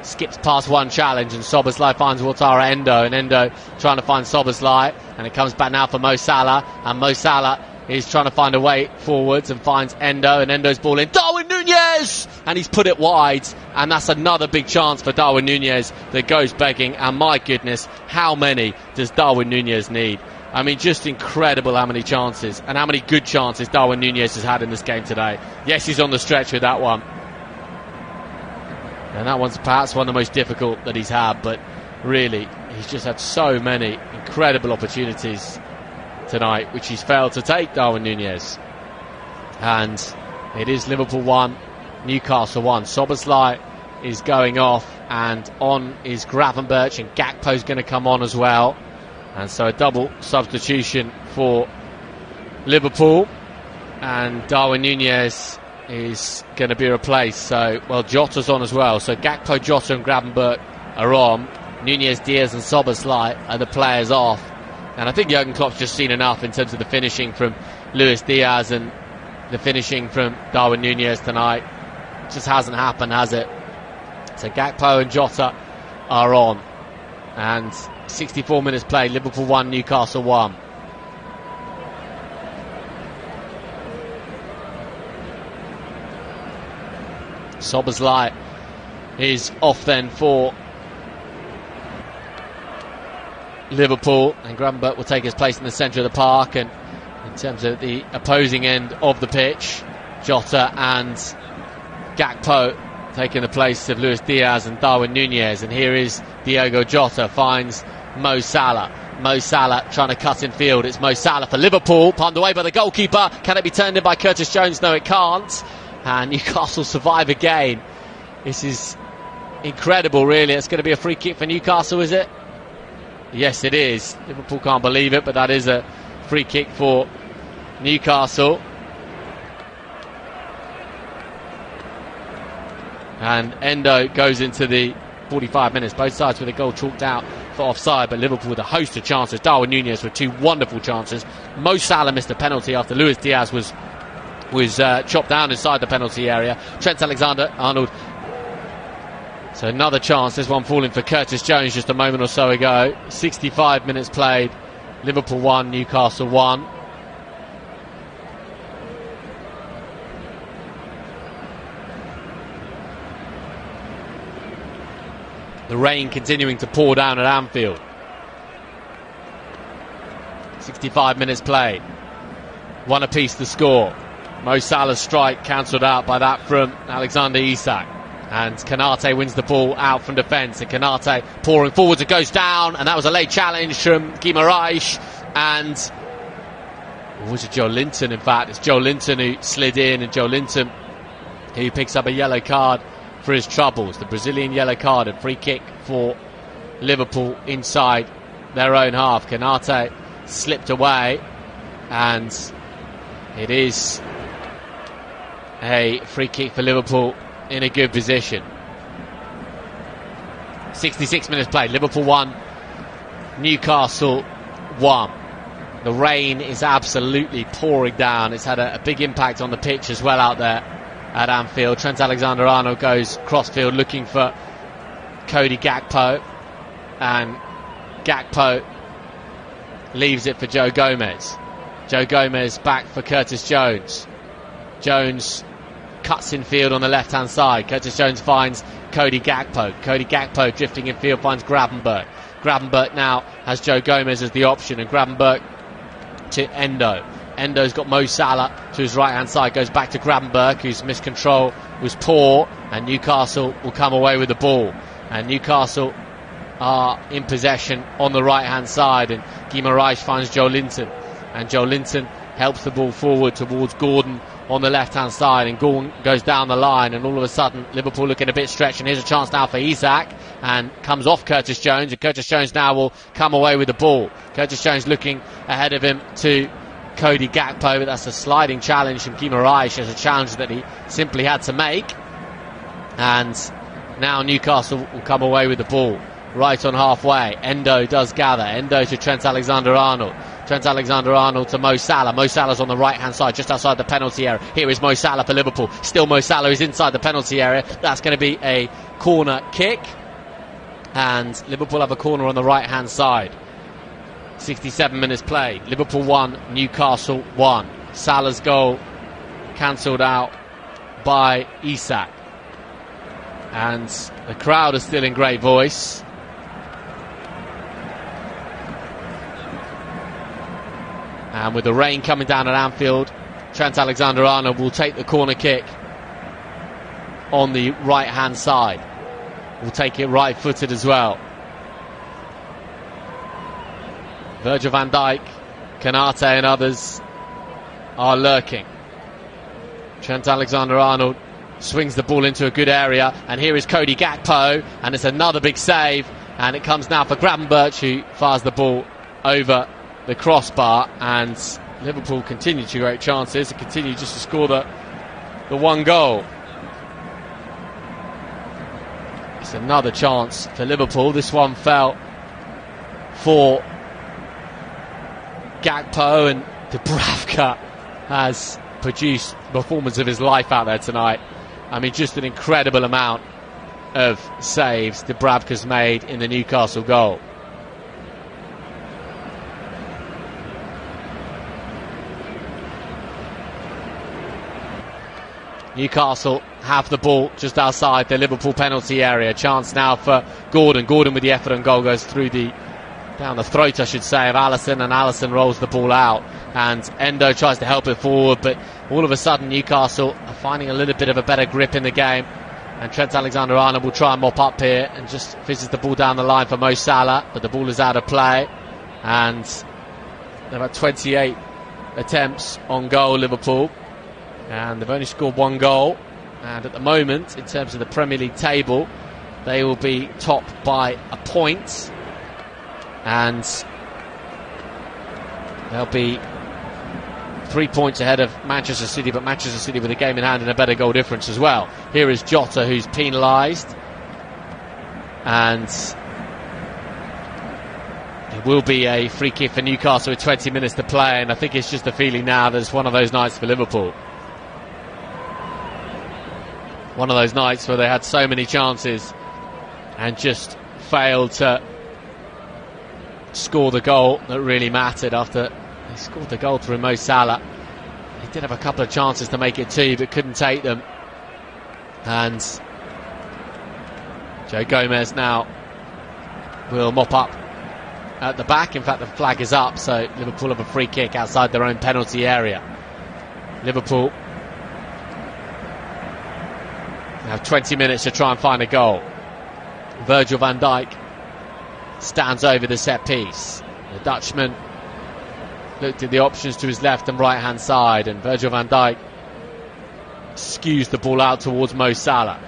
skips past one challenge, and Szoboszlai finds Wataru Endo, and Endo trying to find Szoboszlai, and it comes back now for Mo Salah, and Mo Salah is trying to find a way forwards and finds Endo, and Endo's ball in. Darwin Núñez! And he's put it wide, and that's another big chance for Darwin Núñez that goes begging, and my goodness, how many does Darwin Núñez need? I mean, just incredible how many chances, and how many good chances Darwin Núñez has had in this game today. Yes, he's on the stretch with that one. And that one's perhaps one of the most difficult that he's had, but really, he's just had so many incredible opportunities tonight, which he's failed to take, Darwin Núñez. And it is Liverpool 1, Newcastle 1. Szoboszlai is going off, and on is Gravenberch, and Gakpo's going to come on as well. And so a double substitution for Liverpool, and Darwin Núñez is going to be replaced. So, well, Jota's on as well. So Gakpo, Jota and Gravenberch are on. Núñez, Diaz and Szoboszlai are the players off. And I think Jürgen Klopp's just seen enough in terms of the finishing from Luis Diaz and the finishing from Darwin Núñez tonight. It just hasn't happened, has it? So Gakpo and Jota are on. And 64 minutes played. Liverpool 1, Newcastle 1. Szoboszlai is off then for Liverpool, and Gravenberch will take his place in the centre of the park. And in terms of the opposing end of the pitch, Jota and Gakpo taking the place of Luis Diaz and Darwin Núñez. And here is Diogo Jota, finds Mo Salah. Mo Salah trying to cut in field. It's Mo Salah for Liverpool, palmed away by the goalkeeper. Can it be turned in by Curtis Jones? No, it can't. And Newcastle survive again. This is incredible, really. It's going to be a free kick for Newcastle, is it? Yes, it is. Liverpool can't believe it, but that is a free kick for Newcastle. And Endo goes into the 45 minutes, both sides with a goal chalked out for offside, but Liverpool with a host of chances. Darwin Núñez with two wonderful chances. Mo Salah missed a penalty after Luis Diaz was chopped down inside the penalty area. Trent Alexander-Arnold. So another chance, this one falling for Curtis Jones just a moment or so ago. 65 minutes played. Liverpool 1, Newcastle 1. The rain continuing to pour down at Anfield. 65 minutes played. One apiece to score. Mo Salah's strike cancelled out by that from Alexander Isak. And Konate wins the ball out from defence. And Konate pouring forwards, it goes down. And that was a late challenge from Guimaraes. And was it Joe Linton? In fact, it's Joe Linton who slid in. And Joe Linton who picks up a yellow card for his troubles. The Brazilian yellow card, a free kick for Liverpool inside their own half. Konate slipped away. And it is a free kick for Liverpool in a good position. 66 minutes played. Liverpool 1, Newcastle 1. The rain is absolutely pouring down. It's had a big impact on the pitch as well out there at Anfield. Trent Alexander-Arnold goes crossfield looking for Cody Gakpo, and Gakpo leaves it for Joe Gomez. Joe Gomez back for Curtis Jones. Jones cuts in field on the left hand side. Curtis Jones finds Cody Gakpo. Cody Gakpo drifting in field finds Gravenberch. Gravenberch now has Joe Gomez as the option, and Gravenberch to Endo. Endo's got Mo Salah to his right hand side, goes back to Gravenberch, whose miscontrol was poor, and Newcastle will come away with the ball. And Newcastle are in possession on the right hand side, and Guimaraes finds Joe Linton, and Joe Linton helps the ball forward towards Gordon on the left hand side, and Gordon goes down the line, and all of a sudden Liverpool looking a bit stretched, and here's a chance now for Isak, and comes off Curtis Jones, and Curtis Jones now will come away with the ball. Curtis Jones looking ahead of him to Cody Gakpo, but that's a sliding challenge from Guimaraes, as a challenge that he simply had to make. And now Newcastle will come away with the ball right on halfway. Endo does gather. Endo to Trent Alexander-Arnold. Trent Alexander-Arnold to Mo Salah. Mo Salah's on the right hand side, just outside the penalty area. Here is Mo Salah for Liverpool. Still Mo Salah is inside the penalty area. That's going to be a corner kick, and Liverpool have a corner on the right hand side. 67 minutes played. Liverpool 1, Newcastle 1. Salah's goal cancelled out by Isak. And the crowd are still in great voice. And with the rain coming down at Anfield, Trent Alexander-Arnold will take the corner kick on the right hand side. Will take it right footed as well. Virgil van Dijk, Konate and others are lurking. Trent Alexander-Arnold swings the ball into a good area, and here is Cody Gakpo, and it's another big save, and it comes now for Gravenberch, who fires the ball over the crossbar, and Liverpool continue to create chances and continue just to score the one goal. It's another chance for Liverpool. This one fell for Gakpo, and Dubravka has produced the performance of his life out there tonight. I mean, just an incredible amount of saves Dubravka's made in the Newcastle goal. Newcastle have the ball just outside the Liverpool penalty area. Chance now for Gordon. Gordon with the effort, and goal goes through the down the throat, I should say, of Alisson, and Alisson rolls the ball out, and Endo tries to help it forward, but all of a sudden Newcastle are finding a little bit of a better grip in the game, and Trent Alexander-Arnold will try and mop up here and just fizzes the ball down the line for Mo Salah, but the ball is out of play, and they've had 28 attempts on goal, Liverpool, and they've only scored 1 goal, and at the moment, in terms of the Premier League table, they will be top by a point, and they'll be 3 points ahead of Manchester City, but Manchester City with a game in hand and a better goal difference as well. Here is Jota, who's penalised, and it will be a free kick for Newcastle with 20 minutes to play, and I think it's just a feeling now that it's one of those nights for Liverpool. One of those nights where they had so many chances and just failed to score the goal that really mattered after they scored the goal through Mo Salah. He did have a couple of chances to make it 2, but couldn't take them. And Joe Gomez now will mop up at the back. In fact, the flag is up, so Liverpool have a free kick outside their own penalty area. Liverpool have 20 minutes to try and find a goal. Virgil van Dijk stands over the set piece. The Dutchman looked at the options to his left and right hand side, and Virgil van Dijk skews the ball out towards Mo Salah.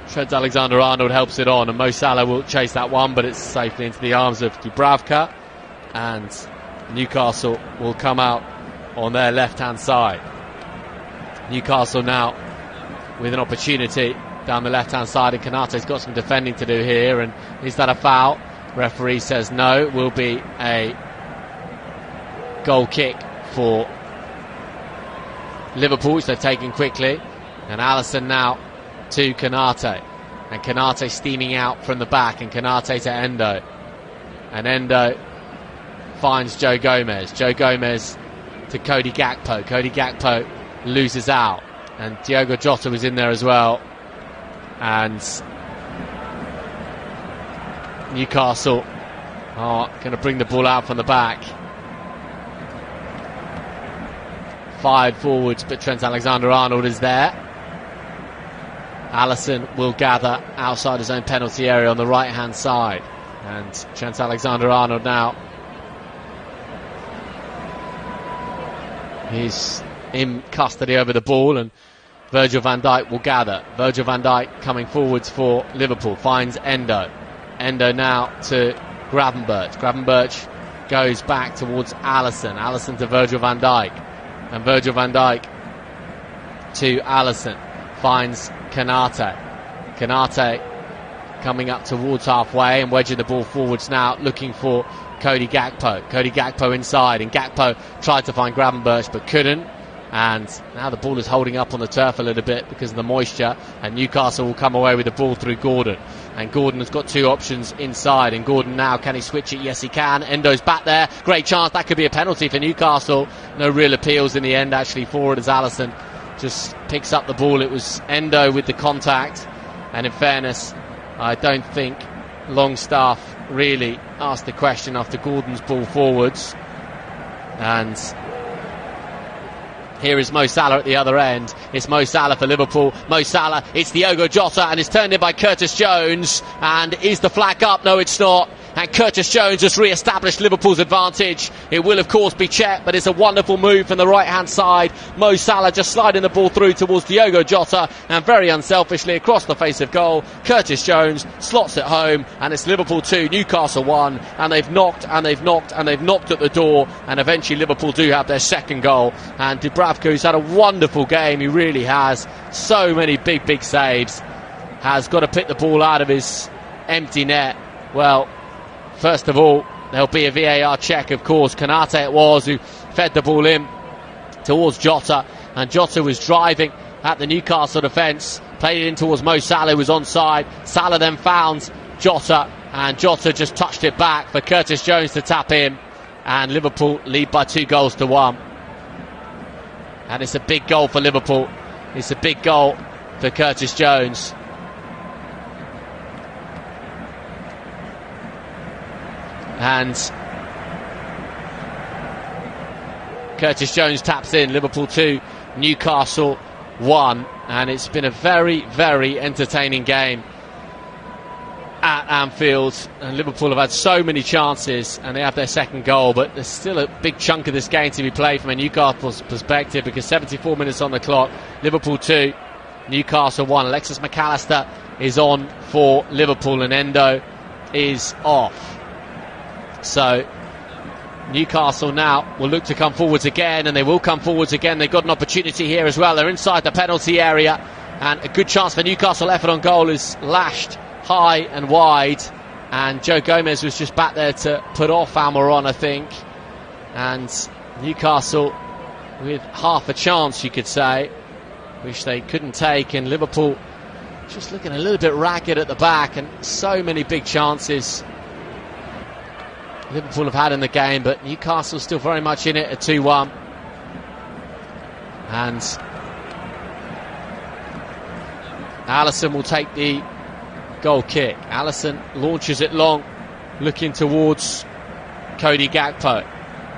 Trent Alexander-Arnold helps it on, and Mo Salah will chase that one, but it's safely into the arms of Dubravka, and Newcastle will come out on their left hand side. Newcastle now with an opportunity down the left hand side, and Konate's got some defending to do here, and is that a foul? Referee says no. It will be a goal kick for Liverpool, which they've taken quickly, and Alisson now to Konate, and Konate steaming out from the back, and Konate to Endo, and Endo finds Joe Gomez to Cody Gakpo loses out, and Diogo Jota was in there as well, and Newcastle are going to bring the ball out from the back. Fired forwards, but Trent Alexander-Arnold is there. Alisson will gather outside his own penalty area on the right hand side, and Trent Alexander-Arnold now, he's in custody over the ball, and Virgil van Dijk will gather. Virgil van Dijk coming forwards for Liverpool, finds Endo now to Gravenberch goes back towards Alisson to Virgil van Dijk, and Virgil van Dijk to Alisson, finds Konate coming up towards halfway and wedging the ball forwards now, looking for Cody Gakpo inside, and Gakpo tried to find Gravenberch but couldn't, and now the ball is holding up on the turf a little bit because of the moisture, and Newcastle will come away with the ball through Gordon, and Gordon has got 2 options inside, and Gordon now, can he switch it? Yes he can. Endo's back there, great chance, that could be a penalty for Newcastle. No real appeals in the end actually for it, as Alisson just picks up the ball. It was Endo with the contact, and in fairness, I don't think Longstaff really asked the question after Gordon's ball forwards. And here is Mo Salah at the other end. It's Mo Salah for Liverpool. Mo Salah, it's Diogo Jota, and it's turned in by Curtis Jones. And is the flag up? No, it's not. And Curtis Jones has re-established Liverpool's advantage. It will of course be checked, but it's a wonderful move from the right hand side. Mo Salah just sliding the ball through towards Diogo Jota, and very unselfishly across the face of goal, Curtis Jones slots it home, and it's Liverpool 2, Newcastle 1, and they've knocked at the door, and eventually Liverpool do have their second goal. And Dubravka, who's had a wonderful game, he really has, so many big saves, has got to pick the ball out of his empty net. Well, first of all, there'll be a VAR check, of course. Konate it was who fed the ball in towards Jota, and Jota was driving at the Newcastle defence, played it in towards Mo Salah, who was onside. Salah then found Jota, and Jota just touched it back for Curtis Jones to tap in, and Liverpool lead by 2-1. And it's a big goal for Liverpool. It's a big goal for Curtis And Curtis Jones taps in. Liverpool 2, Newcastle 1. And it's been a very, very entertaining game at Anfield, and Liverpool have had so many chances and they have their second goal, but there's still a big chunk of this game to be played from a Newcastle perspective, because 74 minutes on the clock. Liverpool 2, Newcastle 1. Alexis McAllister is on for Liverpool and Endo is off. So Newcastle now will look to come forwards again, and they will come forwards again. They've got an opportunity here as well. They're inside the penalty area, and a good chance for Newcastle. Effort on goal is lashed high and wide, and Joe Gomez was just back there to put off Almiron, I think. And Newcastle with half a chance, you could say, which they couldn't take, and Liverpool just looking a little bit ragged at the back, and so many big chances Liverpool have had in the game, but Newcastle still very much in it at 2-1. And Alisson will take the goal kick. Alisson launches it long, looking towards Cody Gakpo.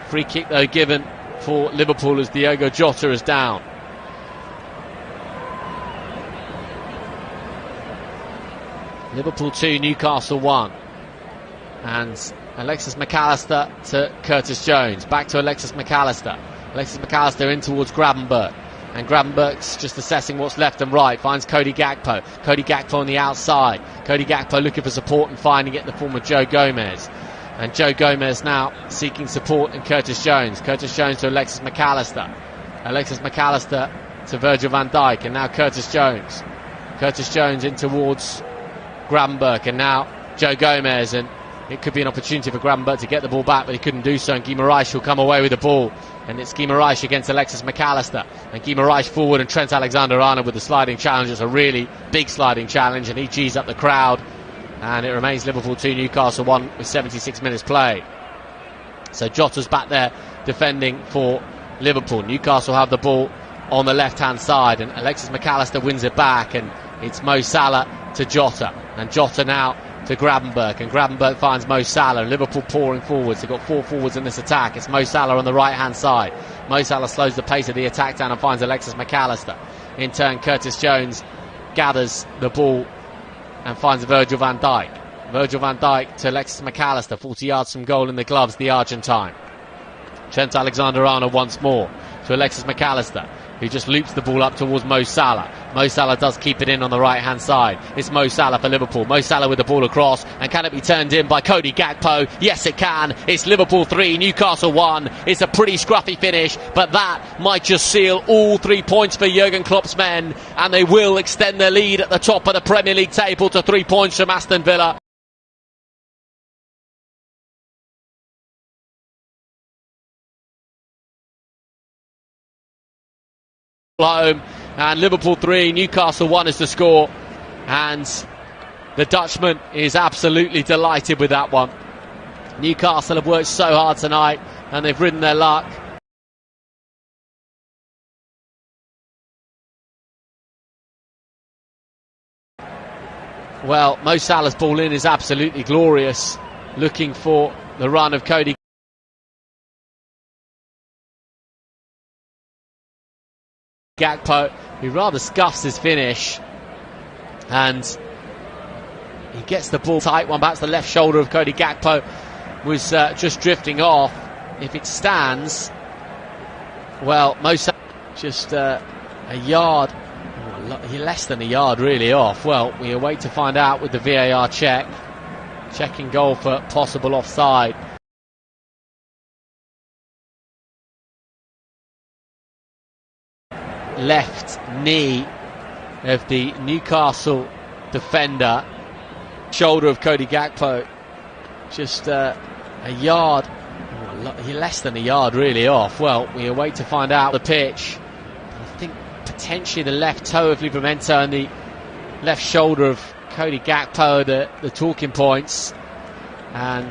Free kick though given for Liverpool as Diogo Jota is down. Liverpool 2, Newcastle 1. And Alexis McAllister to Curtis Jones. Back to Alexis McAllister. Alexis McAllister in towards Gravenberch. And Gravenberch's just assessing what's left and right. Finds Cody Gakpo. Cody Gakpo on the outside. Cody Gakpo looking for support and finding it in the form of Joe Gomez. And Joe Gomez now seeking support in Curtis Jones. Curtis Jones to Alexis McAllister. Alexis McAllister to Virgil van Dijk. And now Curtis Jones. Curtis Jones in towards Gravenberch. And now Joe Gomez. And it could be an opportunity for Gravenberch to get the ball back, but he couldn't do so. And Guimaraes will come away with the ball. And it's Guimaraes against Alexis McAllister. And Guimaraes forward, and Trent Alexander-Arnold with the sliding challenge. It's a really big sliding challenge, and he G's up the crowd. And it remains Liverpool 2, Newcastle 1 with 76 minutes played. So Jota's back there defending for Liverpool. Newcastle have the ball on the left-hand side, and Alexis McAllister wins it back, and it's Mo Salah to Jota. And Jota now to Gravenberch, and Gravenberch finds Mo Salah. Liverpool pouring forwards. They've got 4 forwards in this attack. It's Mo Salah on the right hand side. Mo Salah slows the pace of the attack down and finds Alexis McAllister. In turn, Curtis Jones gathers the ball and finds Virgil van Dijk. Virgil van Dijk to Alexis McAllister, 40 yards from goal in the gloves, the Argentine. Trent Alexander-Arnold once more to Alexis McAllister, who just loops the ball up towards Mo Salah. Mo Salah does keep it in on the right hand side. It's Mo Salah for Liverpool. Mo Salah with the ball across, and can it be turned in by Cody Gakpo? Yes it can. It's Liverpool 3, Newcastle 1. It's a pretty scruffy finish, but that might just seal all 3 points for Jürgen Klopp's men, and they will extend their lead at the top of the Premier League table to 3 points from Aston Villa. Home, and Liverpool 3, Newcastle 1 is the score, and the Dutchman is absolutely delighted with that one. Newcastle have worked so hard tonight, and they've ridden their luck. Well, Mo Salah's ball in is absolutely glorious, looking for the run of Cody Gakpo, who rather scuffs his finish, and he gets the ball tight one. Perhaps the left shoulder of Cody Gakpo was just drifting off. If it stands, well, Mo Salah just a yard, less than a yard really off. Well, we await to find out with the VAR check. Checking goal for possible offside. Left knee of the Newcastle defender, shoulder of Cody Gakpo, just a yard, less than a yard really off. Well, we await to find out the pitch. I think potentially the left toe of Livramento and the left shoulder of Cody Gakpo are the talking points. And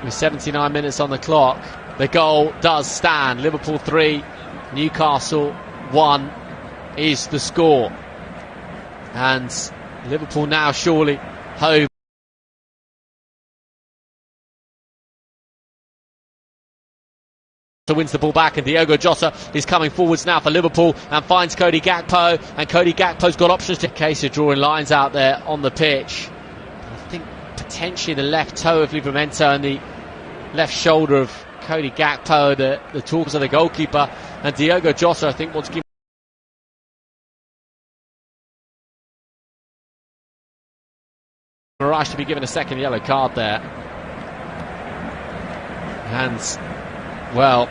with 79 minutes on the clock, the goal does stand. Liverpool 3, Newcastle 1 is the score, and Liverpool now surely home Wins the ball back, and Diogo Jota is coming forwards now for Liverpool and finds Cody Gakpo, and Cody Gakpo's got options to case of drawing lines out there on the pitch. I think potentially the left toe of Livramento and the left shoulder of Cody Gakpo, the talks of the goalkeeper, and Diogo Jota I think wants to give Mirage to be given a second yellow card there. And well,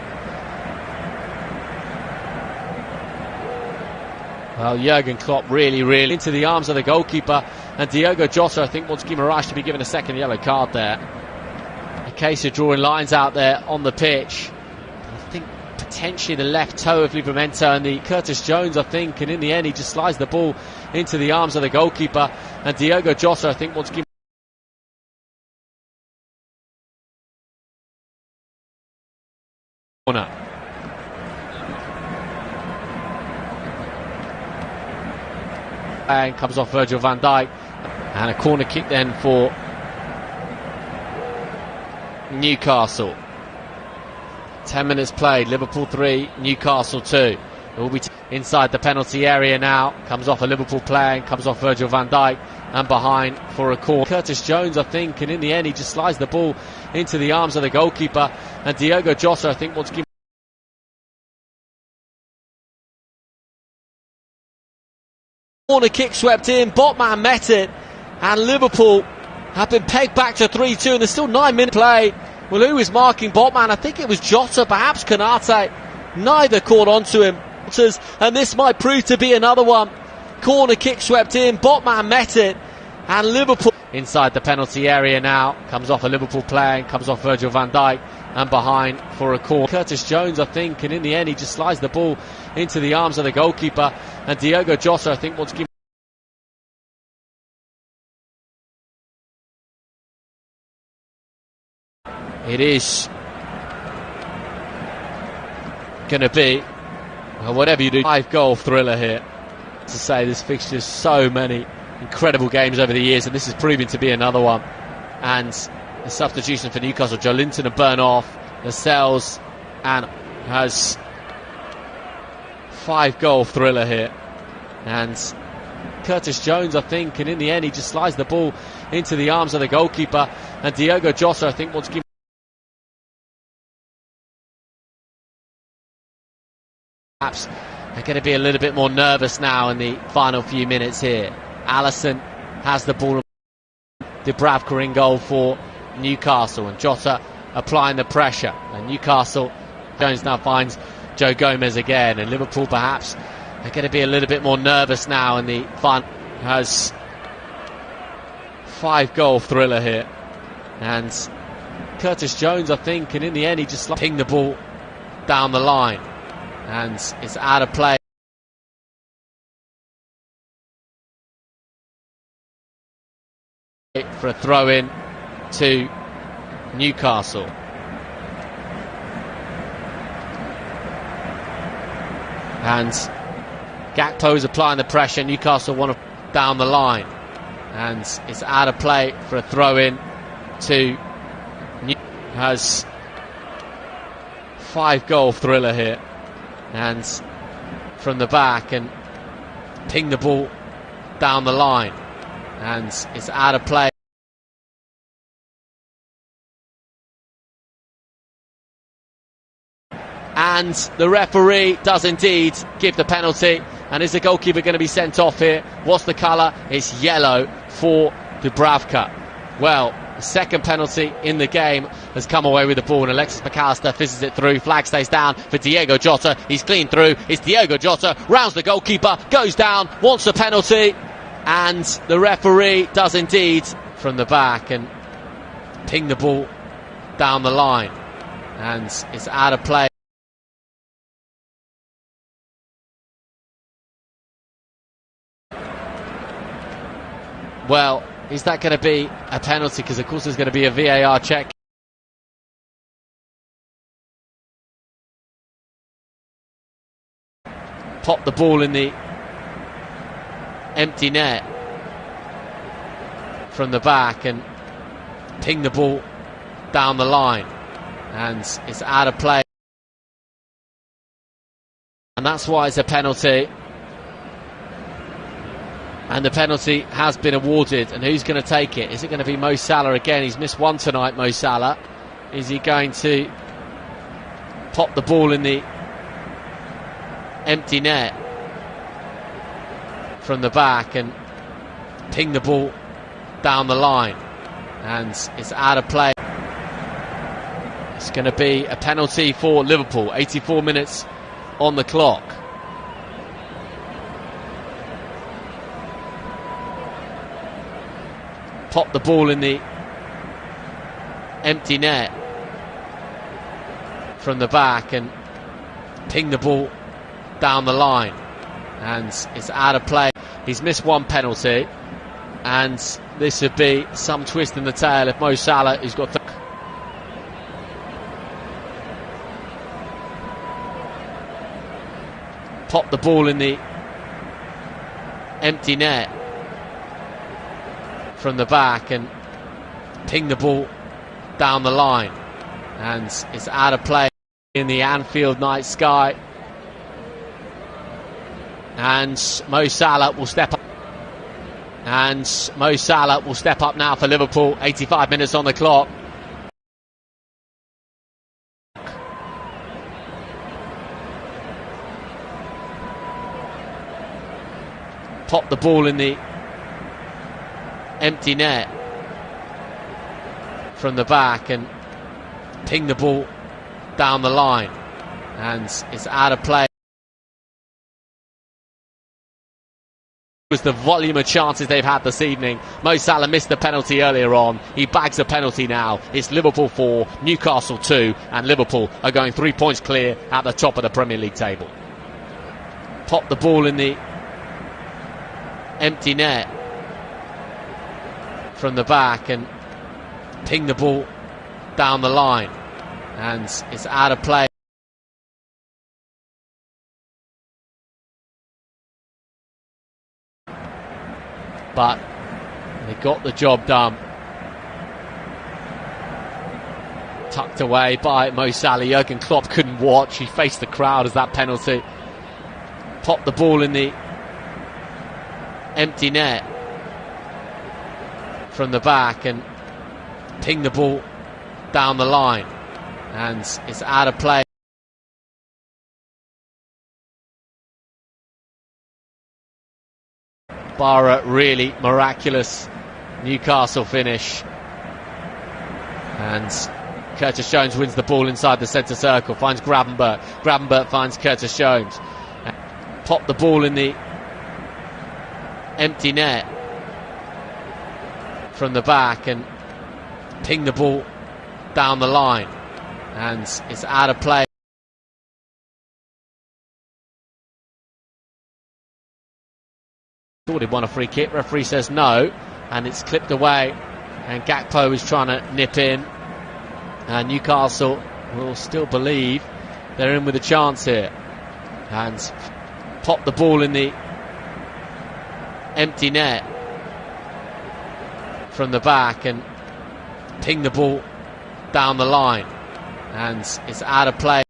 Jürgen Klopp really into the arms of the goalkeeper, and Diogo Jota I think wants Mirage to be given a second yellow card there. A case of drawing lines out there on the pitch. I think potentially the left toe of Livramento and the Curtis Jones I think, and in the end he just slides the ball into the arms of the goalkeeper, and Diogo Jota I think wants corner. And comes off Virgil van Dijk, and a corner kick then for Newcastle. 10 minutes played, Liverpool 3, Newcastle 2. It will be inside the penalty area now. Comes off a Liverpool player and comes off Virgil van Dijk, and behind for a corner. Curtis Jones I think, and in the end he just slides the ball into the arms of the goalkeeper, and Diogo Jota I think wants corner kick swept in, Botman met it, and Liverpool have been pegged back to 3-2, and there's still 9 minutes played. Well, who is marking Botman? I think it was Jota, perhaps Konate. Neither caught onto him, and this might prove to be another one. Corner kick swept in, Botman met it, and Liverpool inside the penalty area now. Comes off a Liverpool player and comes off Virgil van Dijk, and behind for a corner. Curtis Jones I think, and in the end he just slides the ball into the arms of the goalkeeper, and Diogo Jota I think wants it is going to be, well, whatever you do, 5-goal thriller here. To say this fixture's so many incredible games over the years, and this is proving to be another one. And the substitution for Newcastle, Joe Linton and burn off Lascelles, and has 5-goal thriller here. And Curtis Jones I think, and in the end he just slides the ball into the arms of the goalkeeper, and Diogo Jota I think wants to give perhaps they're going to be a little bit more nervous now in the final few minutes here. Alisson has the ball, Dubravka in goal for Newcastle, and Jota applying the pressure, and Newcastle, Jones now finds Joe Gomez again, and Liverpool perhaps they're going to be a little bit more nervous now in the final. Has 5-goal thriller here, and Curtis Jones I think, and in the end he just pinged the ball down the line, and it's out of play for a throw-in to Newcastle. And Gakpo is applying the pressure. Newcastle want to down the line, and it's out of play for a throw-in to has 5-goal thriller here, and from the back, and ping the ball down the line, and it's out of play. And the referee does indeed give the penalty, and is the goalkeeper going to be sent off here? What's the colour? It's yellow for Dubravka. Well, the second penalty in the game has come away with the ball, and Alexis McAllister fizzes it through. Flag stays down for Diogo Jota. He's clean through. It's Diogo Jota, rounds the goalkeeper, goes down, wants a penalty, and the referee does indeed from the back, and ping the ball down the line, and it's out of play. Well, is that going to be a penalty? Because of course there's going to be a VAR check. Pop the ball in the empty net from the back, and ping the ball down the line, and it's out of play. and that's why it's a penalty. And the penalty has been awarded, and who's going to take it? Is it going to be Mo Salah again? He's missed one tonight, Mo Salah. Is he going to pop the ball in the empty net from the back and ping the ball down the line? And it's out of play. It's going to be a penalty for Liverpool. 84 minutes on the clock. Pop the ball in the empty net from the back and ping the ball down the line. And it's out of play. He's missed one penalty, and this would be some twist in the tail if Mo Salah, who's got pop the ball in the empty net from the back and ping the ball down the line. And it's out of play in the Anfield night sky. And Mo Salah will step up. And Mo Salah will step up now for Liverpool. 85 minutes on the clock. Pop the ball in the empty net from the back and ping the ball down the line. And it's out of play. Was the volume of chances they've had this evening. Mo Salah missed the penalty earlier on. He bags a penalty now. It's Liverpool 4, Newcastle 2, and Liverpool are going 3 points clear at the top of the Premier League table. Pop the ball in the empty net from the back and ping the ball down the line. And it's out of play. But they got the job done. Tucked away by Mo Salah. Jürgen Klopp couldn't watch. He faced the crowd as that penalty. Popped the ball in the empty net from the back and ping the ball down the line. And it's out of play. Barra, really miraculous Newcastle finish. And Curtis Jones wins the ball inside the centre circle, finds Gravenberch. Gravenberch finds Curtis Jones. Pop the ball in the empty net from the back and ping the ball down the line. And it's out of play. Thought he'd won a free kick. Referee says no, and it's clipped away. And Gakpo is trying to nip in. And Newcastle will still believe they're in with a chance here. And pop the ball in the empty net from the back and ping the ball down the line. And it's out of play.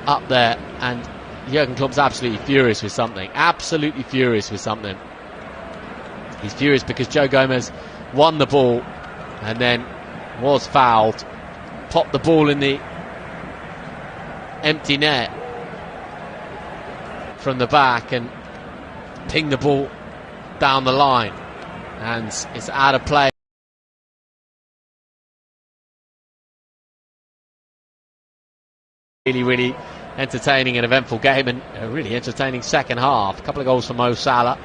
Up there, and Jürgen Klopp's absolutely furious with something. Absolutely furious with something. He's furious because Joe Gomez won the ball and then was fouled. Popped the ball in the empty net from the back and ping the ball down the line. And it's out of play. Really entertaining and eventful game, and a really entertaining second half. A couple of goals for Mo Salah,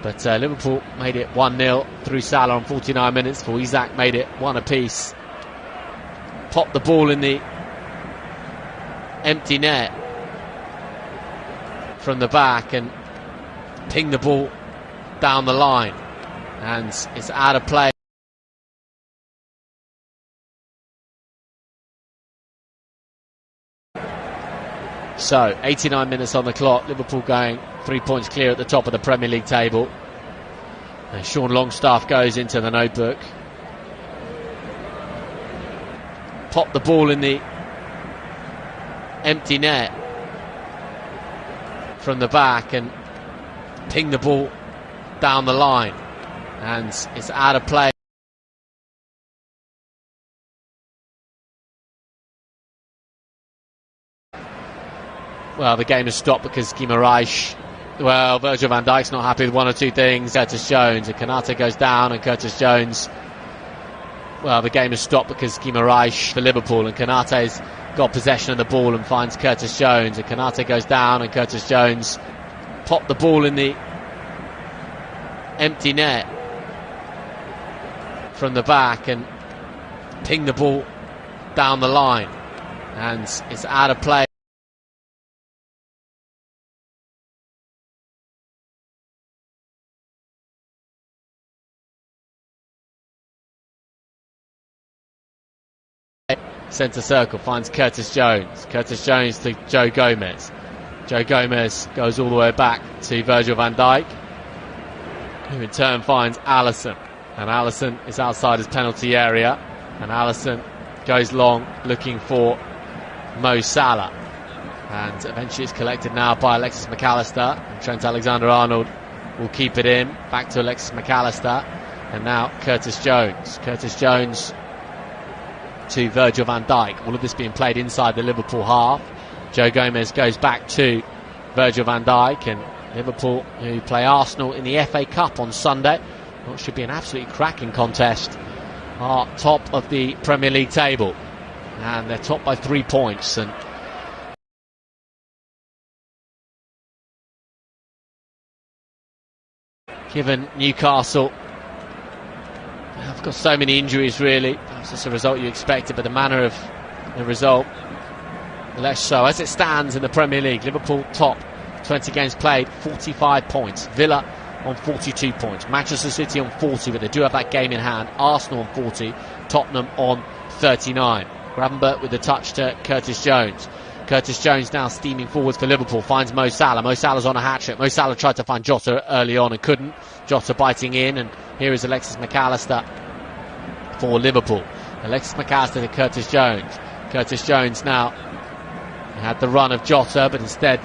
but Liverpool made it 1-0 through Salah on 49 minutes. For Isak made it 1 apiece. Popped the ball in the empty net from the back and ping the ball down the line. And it's out of play. So, 89 minutes on the clock. Liverpool going 3 points clear at the top of the Premier League table. And Sean Longstaff goes into the notebook. Pop the ball in the empty net from the back and ping the ball down the line, and it's out of play. Well, the game has stopped because Guimaraes, well, Virgil van Dijk's not happy with one or two things. Curtis Jones, and Konate goes down, and Curtis Jones, well, the game has stopped because Guimaraes for Liverpool, and Konate's got possession of the ball and finds Curtis Jones, and Konate goes down, and Curtis Jones pop the ball in the empty net from the back and ping the ball down the line, and it's out of play. Centre circle finds Curtis Jones. Curtis Jones to Joe Gomez. Joe Gomez goes all the way back to Virgil van Dijk, who in turn finds Alisson. And Alisson is outside his penalty area. And Alisson goes long looking for Mo Salah. And eventually it's collected now by Alexis McAllister. And Trent Alexander-Arnold will keep it in. Back to Alexis McAllister. And now Curtis Jones. Curtis Jones to Virgil van Dijk. All of this being played inside the Liverpool half. Joe Gomez goes back to Virgil van Dijk, and Liverpool, who play Arsenal in the FA Cup on Sunday, what should be an absolutely cracking contest, are top of the Premier League table, and they're top by 3 points. And given Newcastle have got so many injuries, really, that's just a result you expected, but the manner of the result less so. As it stands in the Premier League, Liverpool top, 20 games played, 45 points. Villa on 42 points. Manchester City on 40, but they do have that game in hand. Arsenal on 40, Tottenham on 39. Gravenberch with the touch to Curtis Jones. Curtis Jones now steaming forwards for Liverpool, finds Mo Salah. Mo Salah's on a hat-trick. Mo Salah tried to find Jota early on and couldn't. Jota biting in, and here is Alexis McAllister for Liverpool. Alexis McAllister to Curtis Jones. Curtis Jones now had the run of Jota, but instead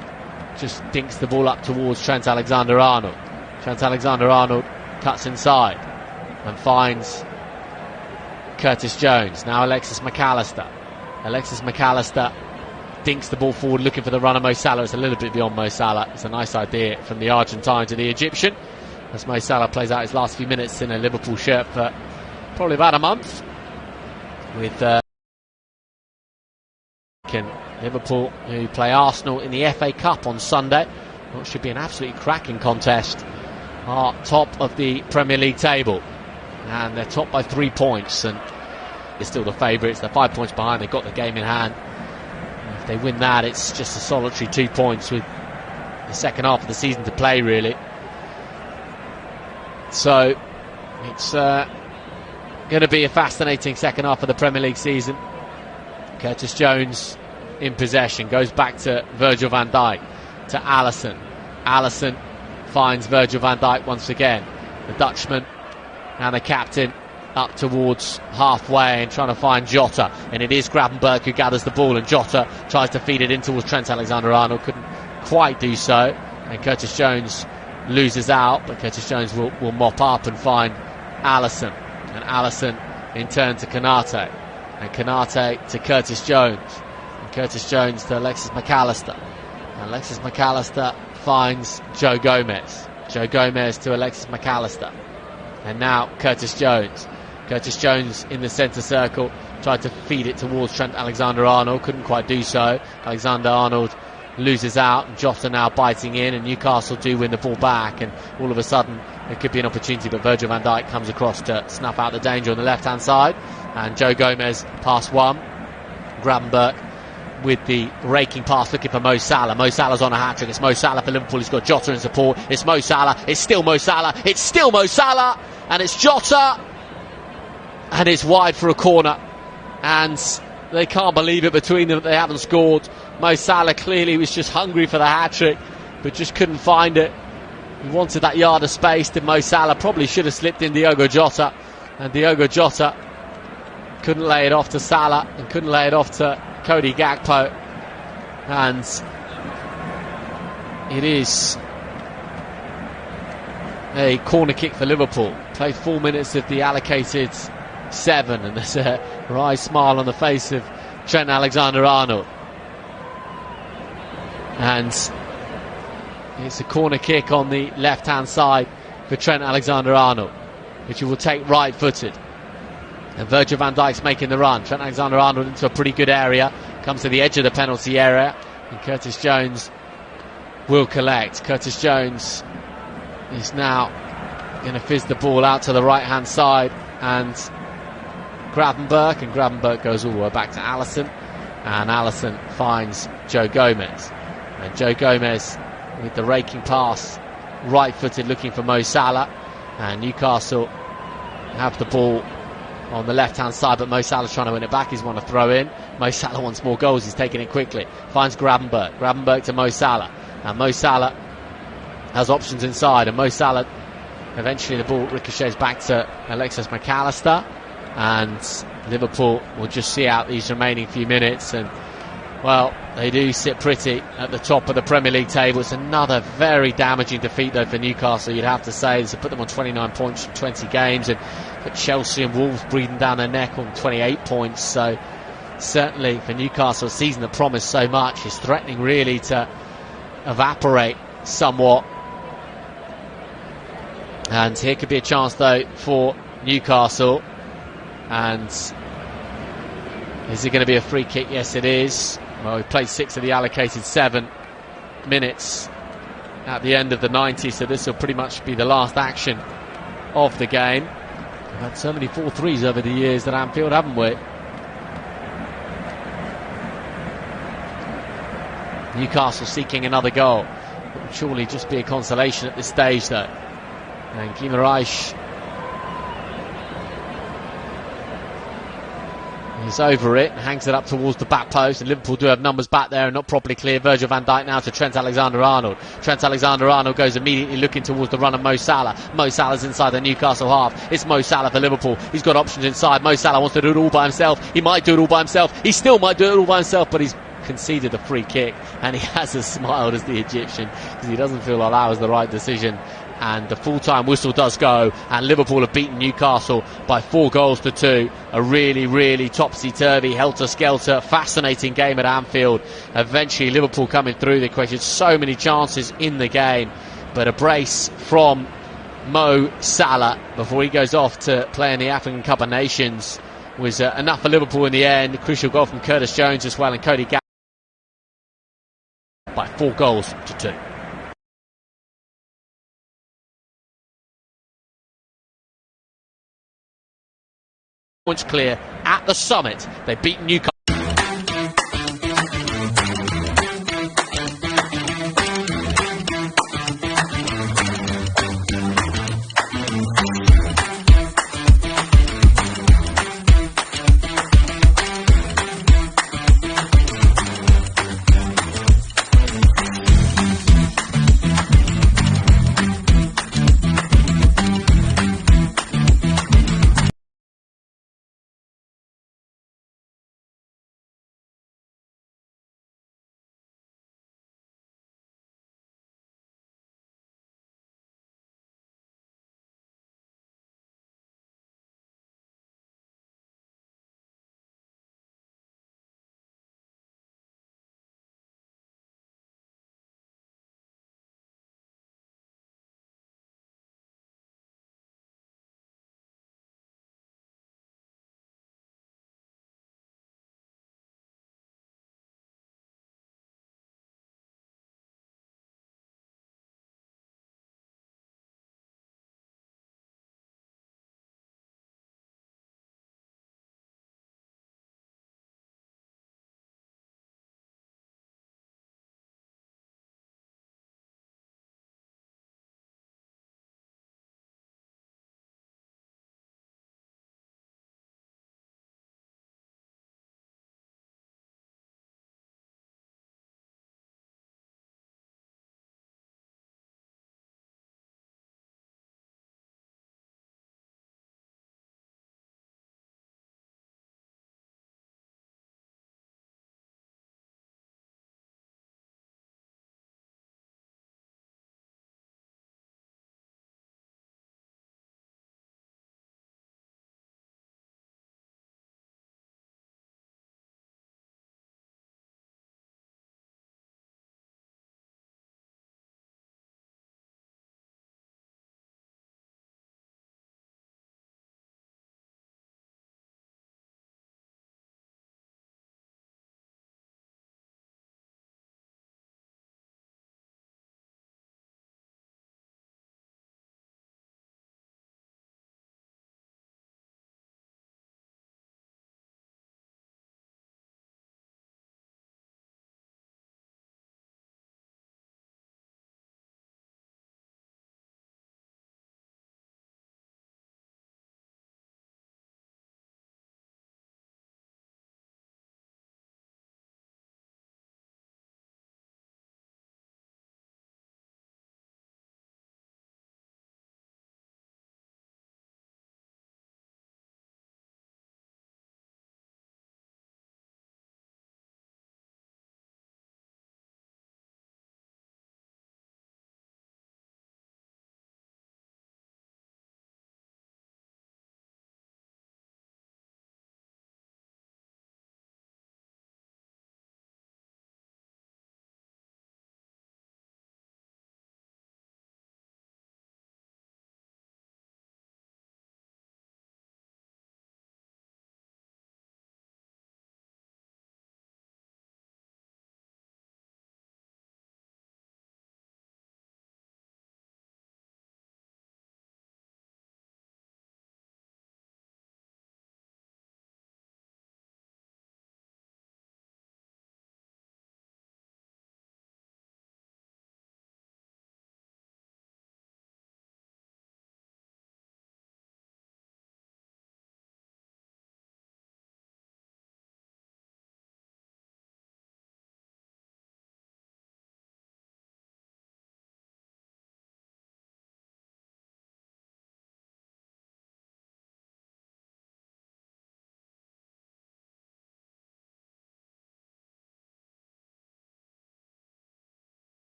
just dinks the ball up towards Trent Alexander-Arnold. Trent Alexander-Arnold cuts inside and finds Curtis Jones. Now Alexis McAllister. Alexis McAllister dinks the ball forward, looking for the run of Mo Salah. It's a little bit beyond Mo Salah. It's a nice idea from the Argentine to the Egyptian, as Mo Salah plays out his last few minutes in a Liverpool shirt for probably about a month, with Liverpool, who play Arsenal in the FA Cup on Sunday, what should be an absolutely cracking contest, are top of the Premier League table, and they're top by 3 points, and they're still the favourites. They're 5 points behind. They've got the game in hand. If they win that, it's just a solitary 2 points with the second half of the season to play, really. So it's going to be a fascinating second half of the Premier League season. Curtis Jones in possession, goes back to Virgil van Dijk, to Alisson. Alisson finds Virgil van Dijk once again. The Dutchman and the captain up towards halfway and trying to find Jota, and it is Gravenberch who gathers the ball, and Jota tries to feed it in towards Trent Alexander-Arnold, couldn't quite do so, and Curtis Jones loses out, but Curtis Jones will mop up and find Alisson, and Alisson in turn to Konate, and Konate to Curtis Jones, and Curtis Jones to Alexis McAllister, and Alexis McAllister finds Joe Gomez. Joe Gomez to Alexis McAllister, and now Curtis Jones. Curtis Jones in the centre circle, tried to feed it towards Trent Alexander-Arnold, couldn't quite do so. Alexander-Arnold loses out, and Jota now biting in, and Newcastle do win the ball back, and all of a sudden it could be an opportunity, but Virgil van Dijk comes across to snuff out the danger on the left hand side, and Joe Gomez pass one. Gravenberch with the raking pass looking for Mo Salah. Mo Salah's on a hat-trick. It's Mo Salah for Liverpool. He's got Jota in support. It's Mo Salah. It's still Mo Salah. It's still Mo Salah, and it's Jota, and it's wide for a corner, and they can't believe it between them that they haven't scored. Mo Salah clearly was just hungry for the hat-trick, but just couldn't find it. He wanted that yard of space, to Mo Salah. Probably should have slipped in Diogo Jota, and Diogo Jota couldn't lay it off to Salah and couldn't lay it off to Cody Gakpo, and it is a corner kick for Liverpool. Played 4 minutes of the allocated 7, and there's a wry smile on the face of Trent Alexander-Arnold. And it's a corner kick on the left-hand side for Trent Alexander-Arnold, which he will take right-footed. And Virgil van Dijk's making the run. Trent Alexander-Arnold into a pretty good area, comes to the edge of the penalty area, and Curtis Jones will collect. Curtis Jones is now going to fizz the ball out to the right-hand side, and Gravenberch goes all the way back to Alisson, and Alisson finds Joe Gomez, and Joe Gomez with the raking pass, right-footed, looking for Mo Salah, and Newcastle have the ball on the left-hand side, but Mo Salah's trying to win it back. He's want to throw in. Mo Salah wants more goals. He's taking it quickly. Finds Gravenberch to Mo Salah, and Mo Salah has options inside, and Mo Salah, eventually the ball ricochets back to Alexis McAllister, and Liverpool will just see out these remaining few minutes. And well, they do sit pretty at the top of the Premier League table. It's another very damaging defeat though for Newcastle, you'd have to say. This will put them on 29 points from 20 games, and put Chelsea and Wolves breathing down their neck on 28 points. So certainly for Newcastle, a season that promised so much is threatening really to evaporate somewhat. And here could be a chance though for Newcastle. And is it going to be a free kick? Yes, it is. Well, we played 6 of the allocated 7 minutes at the end of the 90, so this will pretty much be the last action of the game. We've had so many 4-3s over the years at Anfield, haven't we? Newcastle seeking another goal. It would surely just be a consolation at this stage though. And Guimaraes is over it, hangs it up towards the back post, and Liverpool do have numbers back there and not properly clear. Virgil van Dijk now to Trent Alexander-Arnold. Trent Alexander-Arnold goes immediately looking towards the run of Mo Salah. Mo Salah's inside the Newcastle half. It's Mo Salah for Liverpool. He's got options inside. Mo Salah wants to do it all by himself. He might do it all by himself. He still might do it all by himself, but he's conceded a free kick, and he has as smiled as the Egyptian because he doesn't feel like that was the right decision. And the full-time whistle does go, and Liverpool have beaten Newcastle by 4-2. A really, really topsy-turvy, helter-skelter, fascinating game at Anfield. Eventually Liverpool coming through. They created so many chances in the game, but a brace from Mo Salah before he goes off to play in the African Cup of Nations was enough for Liverpool in the end. A crucial goal from Curtis Jones as well, and Cody Gakpo by 4-2. Points clear at the summit. They beat Newcastle.